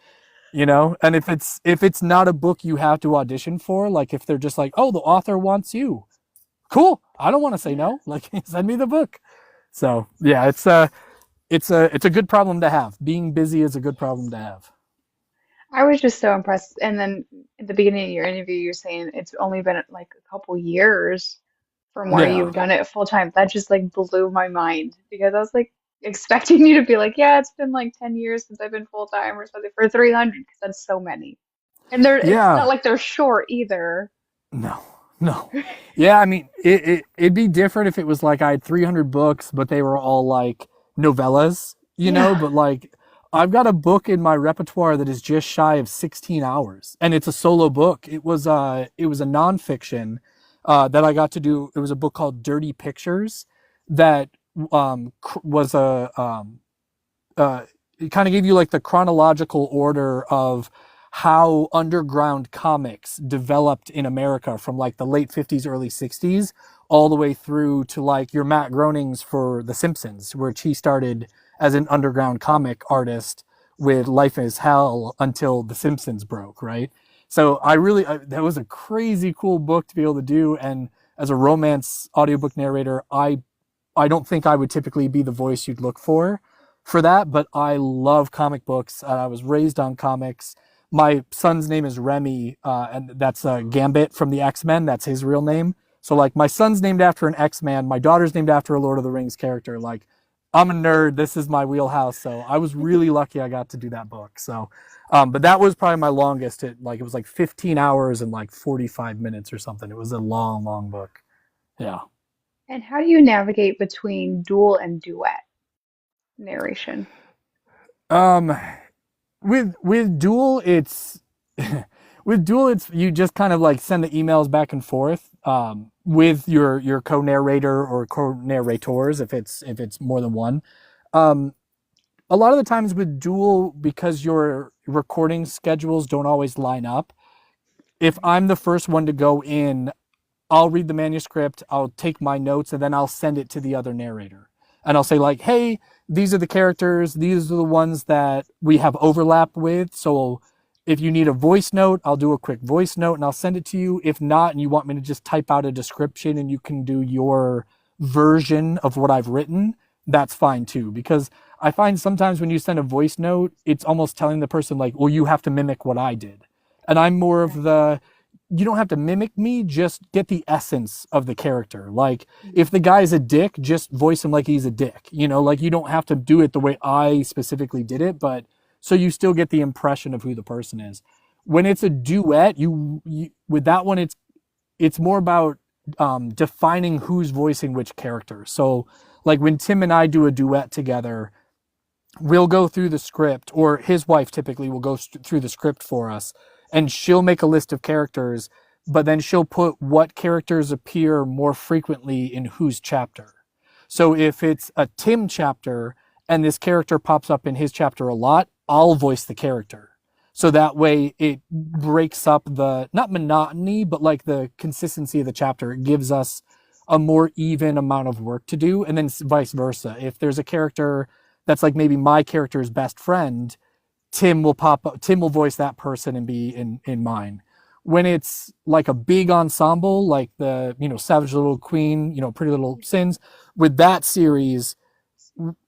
You know, and if it's not a book you have to audition for, like if they're just like, oh, the author wants you, cool. I don't want to say Yeah. no. Like send me the book. So yeah, it's a good problem to have. Being busy is a good problem to have. I was just so impressed. And then at the beginning of your interview, you're saying it's only been like a couple years from where Yeah. you've done it full time. That just like blew my mind because I was like expecting you to be like, yeah, it's been like 10 years since I've been full time or something for 300 because that's so many. And it's not Yeah. like they're short either. No. No. Yeah, I mean, it'd be different if it was like I had 300 books, but they were all like novellas, Yeah. but like I've got a book in my repertoire that is just shy of 16 hours and it's a solo book. It was a nonfiction that I got to do. It was a book called Dirty Pictures that was it kind of gave you like the chronological order of how underground comics developed in America from like the late 50s, early 60s, all the way through to like your Matt Groening's for The Simpsons, which he started as an underground comic artist with Life is Hell until The Simpsons broke, right? So that was a crazy cool book to be able to do. And as a romance audiobook narrator, I don't think I would typically be the voice you'd look for that, but I love comic books. I was raised on comics. My son's name is Remy, and that's Gambit from the X-Men. That's his real name. So like my son's named after an X-Man. My daughter's named after a Lord of the Rings character. Like I'm a nerd. This is my wheelhouse. So I was really lucky I got to do that book. So, but that was probably my longest. It was like 15 hours and like 45 minutes or something. It was a long, long book. Yeah. And how do you navigate between dual and duet narration? Um, with dual with dual it's you just kind of like send the emails back and forth with your co-narrator or co-narrators if it's more than one. um a lot of the times with dual, because your recording schedules don't always line up, if I'm the first one to go in, I'll read the manuscript, I'll take my notes, and then I'll send it to the other narrator. And I'll say, like, hey, these are the characters, these are the ones that we have overlap with. So if you need a voice note, I'll do a quick voice note and I'll send it to you. If not, and you want me to just type out a description and you can do your version of what I've written, that's fine too. Because I find sometimes when you send a voice note, it's almost telling the person, like, well, you have to mimic what I did. And I'm more of the, you don't have to mimic me, just get the essence of the character. Like if the guy's a dick, just voice him like he's a dick. Like you don't have to do it the way I specifically did it, but so you still get the impression of who the person is. When it's a duet, you with that one, it's more about defining who's voicing which character. So like when Tim and I do a duet together, we'll go through the script, or his wife typically will go through the script for us, and she'll make a list of characters, but then she'll put what characters appear more frequently in whose chapter. So if it's a Tim chapter and this character pops up in his chapter a lot, I'll voice the character. So that way it breaks up the, not monotony, but like the consistency of the chapter. It gives us a more even amount of work to do. And then vice versa. If there's a character that's like maybe my character's best friend, Tim will pop up, Tim will voice that person and be in mine. When it's like a big ensemble, like the, Savage Little Queen, Pretty Little Sins, with that series,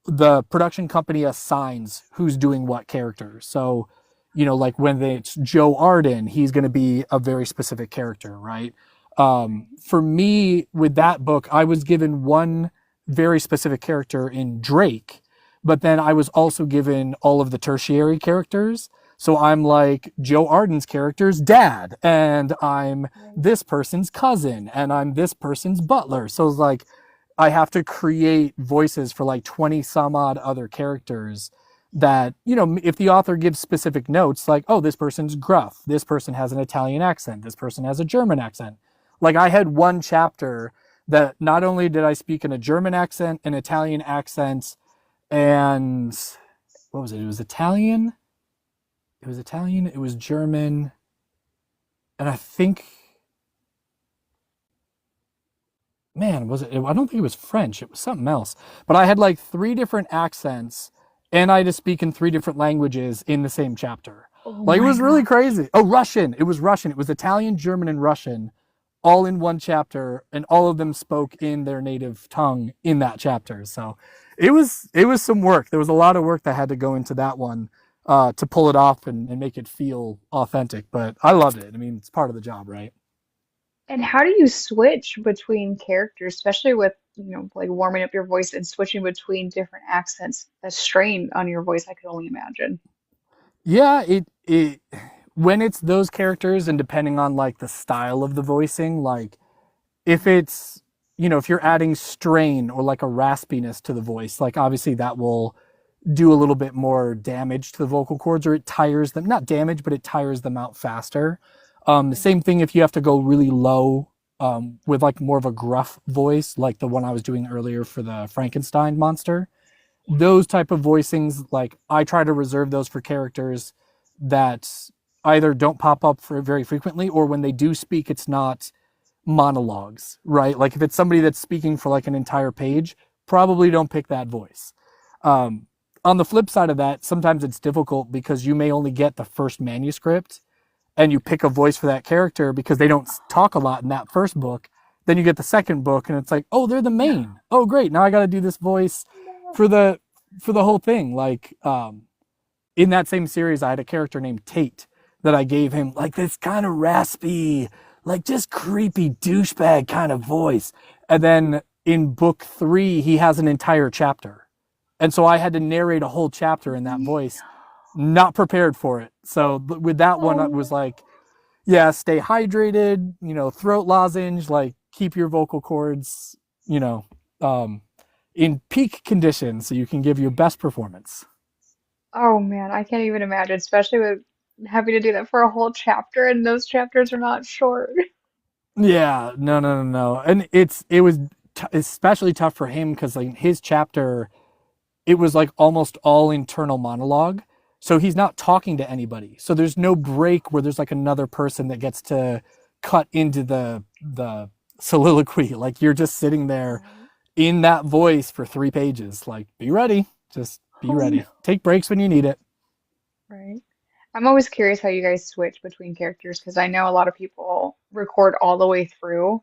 the production company assigns who's doing what character. So, like when it's Joe Arden, he's going to be a very specific character, right? For me, with that book, I was given one very specific character in Drake, but then I was also given all of the tertiary characters. So I'm like Joe Arden's character's dad, and I'm Right. this person's cousin, and I'm this person's butler. So it's like I have to create voices for like 20 some odd other characters that, if the author gives specific notes, like, oh, this person's gruff, this person has an Italian accent, this person has a German accent. Like I had one chapter that not only did I speak in a German accent, an Italian accent, and what was it? It was Italian. It was Italian. It was German, and I think, man, was it? I don't think it was French. It was something else. But I had like three different accents, and I had to speak in three different languages in the same chapter. Oh Like it my was really gosh. crazy. Oh, Russian. It was Russian. It was Italian, German, and Russian, all in one chapter, and all of them spoke in their native tongue in that chapter. So it was some work. There was a lot of work that had to go into that one to pull it off and make it feel authentic. But I loved it. I mean, it's part of the job, right? And how do you switch between characters, especially with, like warming up your voice and switching between different accents? That strain on your voice, I could only imagine. Yeah, it when it's those characters and depending on like the style of the voicing, like if it's if you're adding strain or like a raspiness to the voice, like obviously that will do a little bit more damage to the vocal cords, or it tires them, not damage, but it tires them out faster. The Right. same thing if you have to go really low with like more of a gruff voice, like the one I was doing earlier for the Frankenstein monster. Those type of voicings, like I try to reserve those for characters that either don't pop up for very frequently, or when they do speak, it's not monologues, right? Like if it's somebody that's speaking for like an entire page, probably don't pick that voice. Um, on the flip side of that, sometimes it's difficult because you may only get the first manuscript and you pick a voice for that character because they don't talk a lot in that first book. Then you get the second book and it's like, oh, they're the No. main. Oh, great. Now I got to do this voice No. for the whole thing. Like in that same series, I had a character named Tate that I gave him like this kind of raspy, like just creepy douchebag kind of voice. And then in book three, he has an entire chapter. And so I had to narrate a whole chapter in that voice, not prepared for it. So with that one, Oh it was no. like, yeah, stay hydrated, throat lozenge, like keep your vocal cords, you know, um, in peak condition so you can give your best performance. Oh man, I can't even imagine, especially with having to do that for a whole chapter, and those chapters are not short. Yeah, no, no, no, no, and it was especially tough for him because like his chapter, it was like almost all internal monologue, so he's not talking to anybody. So there's no break where there's like another person that gets to cut into the soliloquy. Like you're just sitting there Right. in that voice for 3 pages. Like be ready, just be Oh no. ready. Take breaks when you need it. Right. I'm always curious how you guys switch between characters because I know a lot of people record all the way through.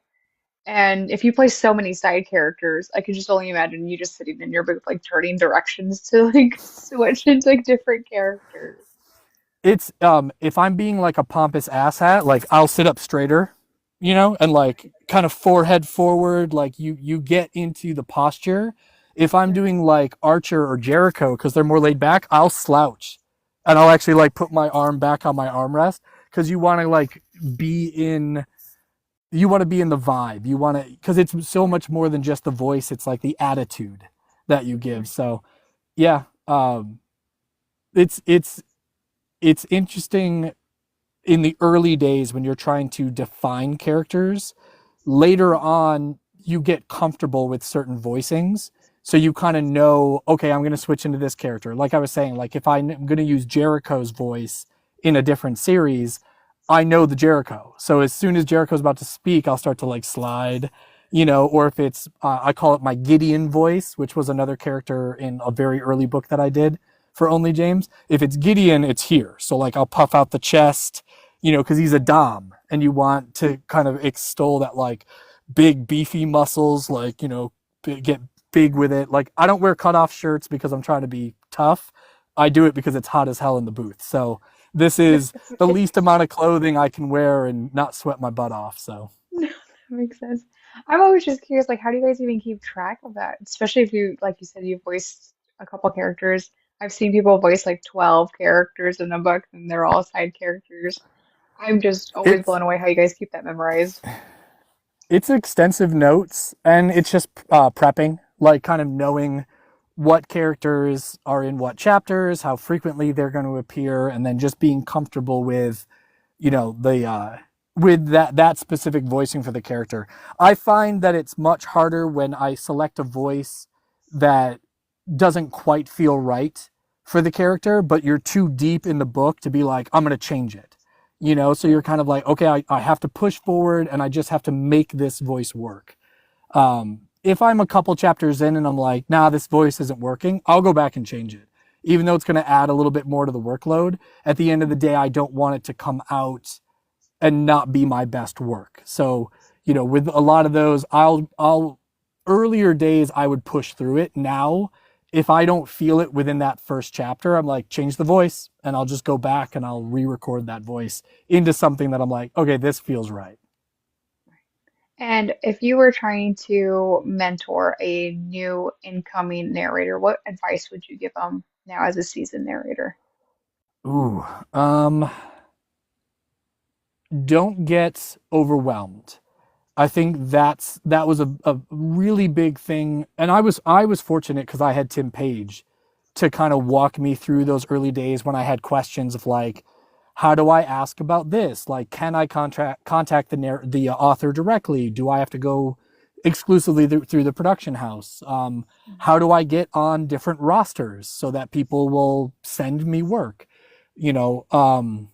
And if you play so many side characters, I could just only imagine you just sitting in your booth, like turning directions to like switch into like different characters. It's if I'm being like a pompous asshat, like I'll sit up straighter, and like kind of forehead forward, like you get into the posture. If I'm Right. doing like Archer or Jericho because they're more laid back, I'll slouch and I'll actually like put my arm back on my armrest because be in you want to be in the vibe. You want to because it's so much more than just the voice. It's like the attitude that you give. Right. So yeah, it's it's interesting in the early days when you're trying to define characters. Later on, you get comfortable with certain voicings. So you kind of know, okay, I'm going to switch into this character. Like I was saying, like if I'm going to use Jericho's voice in a different series, I know the Jericho. So as soon as Jericho's about to speak, I'll start to like slide, or if it's, I call it my Gideon voice, which was another character in a very early book that I did for Only James. If it's Gideon, it's here. So like I'll puff out the chest, because he's a Dom and you want to kind of extol that like big beefy muscles, like, get big with it. Like I don't wear cutoff shirts because I'm trying to be tough. I do it because it's hot as hell in the booth. So this is the Right. least amount of clothing I can wear and not sweat my butt off. So No, that makes sense. I'm always just curious, like, how do you guys even keep track of that? Especially if you, like you said, you voiced a couple characters. I've seen people voice like 12 characters in a book, and they're all side characters. I'm just always it's blown away how you guys keep that memorized. it's extensive notes and it's just prepping, like kind of knowing what characters are in what chapters, how frequently they're going to appear, and then just being comfortable with, the with that specific voicing for the character. I find that it's much harder when I select a voice that doesn't quite feel right for the character, but you're too deep in the book to be like, I'm going to change it. So you're kind of like, okay, I have to push forward and I just have to make this voice work. If I'm a couple chapters in and I'm like, nah, this voice isn't working, I'll go back and change it. Even though it's going to add a little bit more to the workload, at the end of the day, I don't want it to come out and not be my best work. So, with a lot of those, I'll earlier days I would push through it. Now, if I don't feel it within that first chapter, I'm like, change the voice, and I'll just go back and I'll re-record that voice into something that I'm like, okay, this feels right. And if you were trying to mentor a new incoming narrator, what advice would you give them now as a seasoned narrator? Ooh, don't get overwhelmed. I think that was a really big thing, and I was fortunate because I had Tim Page to kind of walk me through those early days when I had questions of like, how do I ask about this? Like, can I contact the author directly? Do I have to go exclusively through the production house? How do I get on different rosters so that people will send me work? You know, um,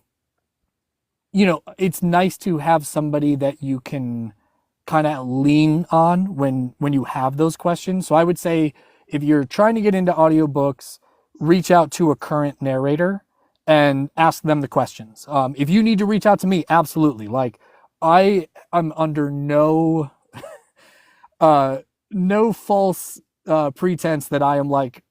it's nice to have somebody that you can kind of lean on when you have those questions. So I would say if you're trying to get into audiobooks, reach out to a current narrator and ask them the questions. If you need to reach out to me, absolutely. Like I am under uh, no false pretense that I am like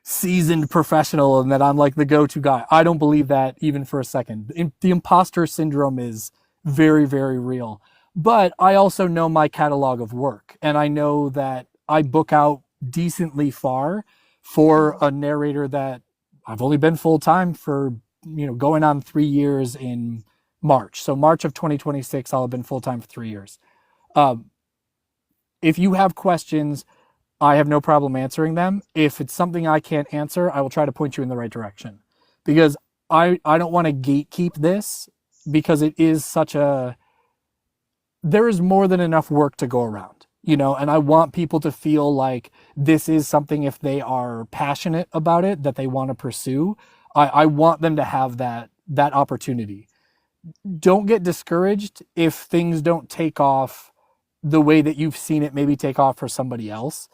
seasoned professional and that I'm like the go-to guy. I don't believe that even for a second. The imposter syndrome is very, very real. But I also know my catalog of work, and I know that I book out decently far for Mhm. a narrator that I've only been full time for, going on 3 years in March. So March of 2026, I'll have been full time for 3 years. Um, if you have questions, I have no problem answering them. If it's something I can't answer, I will try to point you in the right direction because I don't want to gatekeep this because it is such a there is more than enough work to go around, and I want people to feel like this is something if they are passionate about it that they want to pursue. I want them to have that opportunity. Don't get discouraged if things don't take off the way that you've seen it maybe take off for somebody else.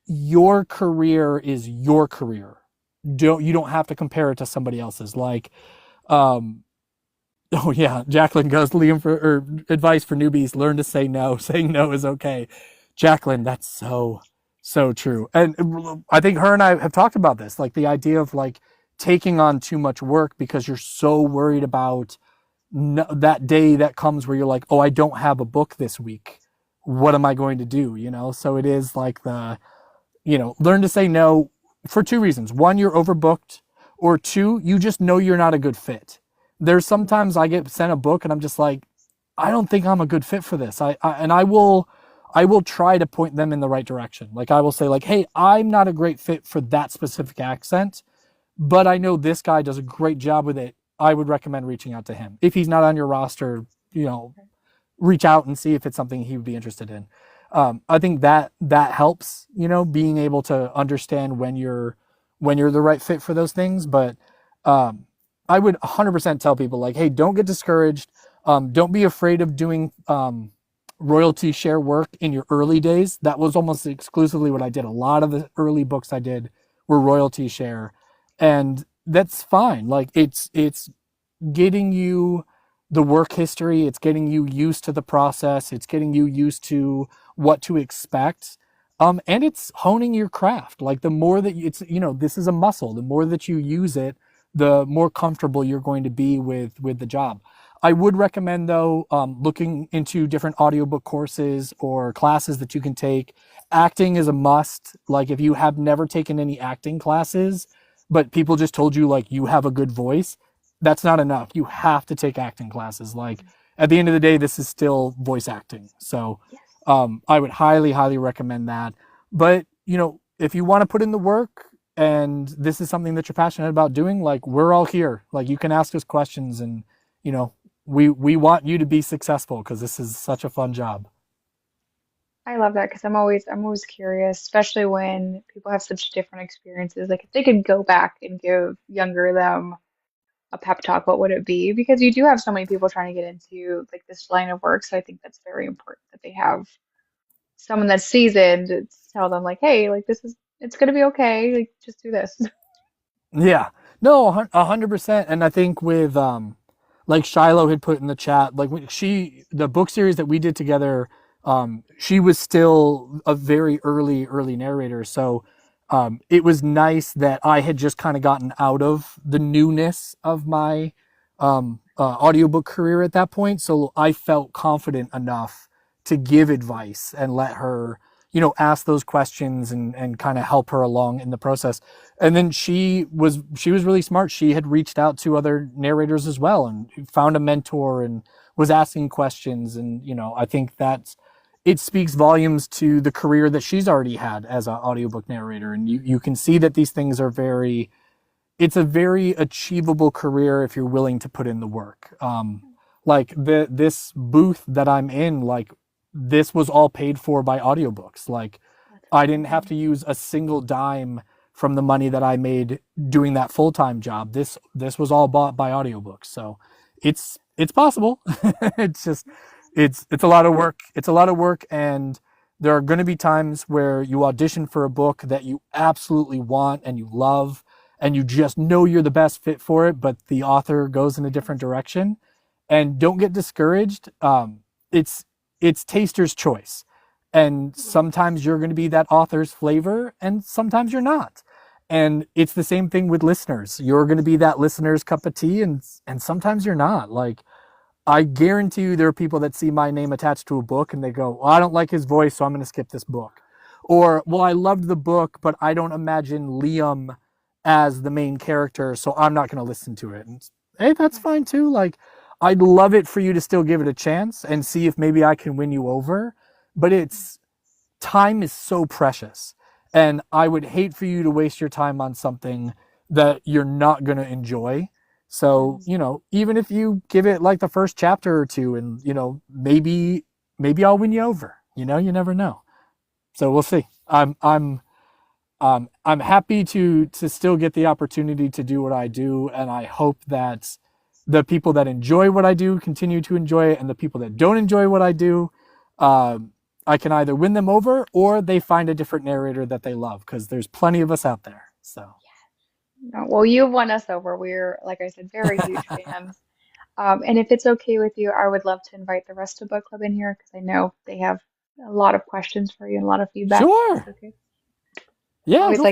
Your career is your career. You don't have to compare it to somebody else's. Like, um, oh yeah, Jacqueline goes, Liam, for or advice for newbies: learn to say no. Saying no is okay. Jacqueline, that's so true. And I think her and I have talked about this, like the idea of like taking on too much work because you're so worried about that day that comes where you're like, oh, I don't have a book this week. What am I going to do? So it is like learn to say no for two reasons. One, you're overbooked, or two, you just know you're not a good fit. There's sometimes I get sent a book and I'm just like, I don't think I'm a good fit for this. I will try to point them in the right direction. Like I will say like, hey, I'm not a great fit for that specific accent, but I know this guy does a great job with it. I would recommend reaching out to him. If he's not on your roster, you know, reach out and see if it's something he would be interested in. I think that helps, being able to understand when you're the right fit for those things. But um, I would 100% tell people like, hey, don't get discouraged. Don't be afraid of doing royalty share work in your early days. That was almost exclusively what I did. A lot of the early books I did were royalty share, and that's fine. Like it's getting you the work history, it's getting you used to the process, it's getting you used to what to expect. And it's honing your craft. Like the more that this is a muscle. The more that you use it, the more comfortable you're going to be with the job. I would recommend though, looking into different audiobook courses or classes that you can take. Acting is a must. Like if you have never taken any acting classes, but people just told you like you have a good voice, that's not enough. You have to take acting classes. Like at the end of the day, this is still voice acting. So Yes. I would highly, highly recommend that. But if you want to put in the work and this is something that you're passionate about doing, like we're all here. Like you can ask us questions, and we want you to be successful because this is such a fun job. I love that because I'm always curious, especially when people have such different experiences. Like if they could go back and give younger them a pep talk, what would it be? Because you do have so many people trying to get into like this line of work, so I think that's very important that they have someone that's seasoned to tell them like, hey, like it's gonna be okay. Like just do this. Yeah. No, 100%. And I think with like Shiloh had put in the chat, like when the book series that we did together, she was still a very early narrator. So it was nice that I had just kind of gotten out of the newness of my audiobook career at that point. So I felt confident enough to give advice and let her, ask those questions and kind of help her along in the process. And then she was really smart. She had reached out to other narrators as well and found a mentor and was asking questions. And I think that it speaks volumes to the career that she's already had as an audiobook narrator. And you can see that these things are it's a very achievable career if you're willing to put in the work. Like this booth that I'm in, like this was all paid for by audiobooks. Like That's I didn't have amazing. to use a single dime from the money that I made doing that full-time job. This was all bought by audiobooks. So it's possible. It's just it's a lot of work. It's a lot of work, and there are going to be times where you audition for a book that you absolutely want and you love and you just know you're the best fit for it, but the author goes in a different direction. And don't get discouraged. It's it's taster's choice, and Yeah. sometimes you're going to be that author's flavor, and sometimes you're not. And it's the same thing with listeners. You're going to be that listener's cup of tea, and sometimes you're not. Like I guarantee you there are people that see my name attached to a book and they go, well, I don't like his voice, so I'm going to skip this book. Or, well, I loved the book, but I don't imagine Liam as the main character, so I'm not going to listen to it. And hey, that's Yeah. fine too. Like, I'd love it for you to still give it a chance and see if maybe I can win you over. But time is so precious. And I would hate for you to waste your time on something that you're not going to enjoy. So, Mhm. even if you give it like the first chapter or two and, maybe I'll win you over. You never know. So we'll see. I'm happy to still get the opportunity to do what I do, and I hope that the people that enjoy what I do continue to enjoy it, and the people that don't enjoy what I do, I can either win them over or they find a different narrator that they love because there's plenty of us out there. So No, well, you've won us over. We're, like I said, very huge fans. And if it's okay with you, I would love to invite the rest of book club in here because I know they have a lot of questions for you and a lot of feedback. If sure, that's okay. yeah, Always go like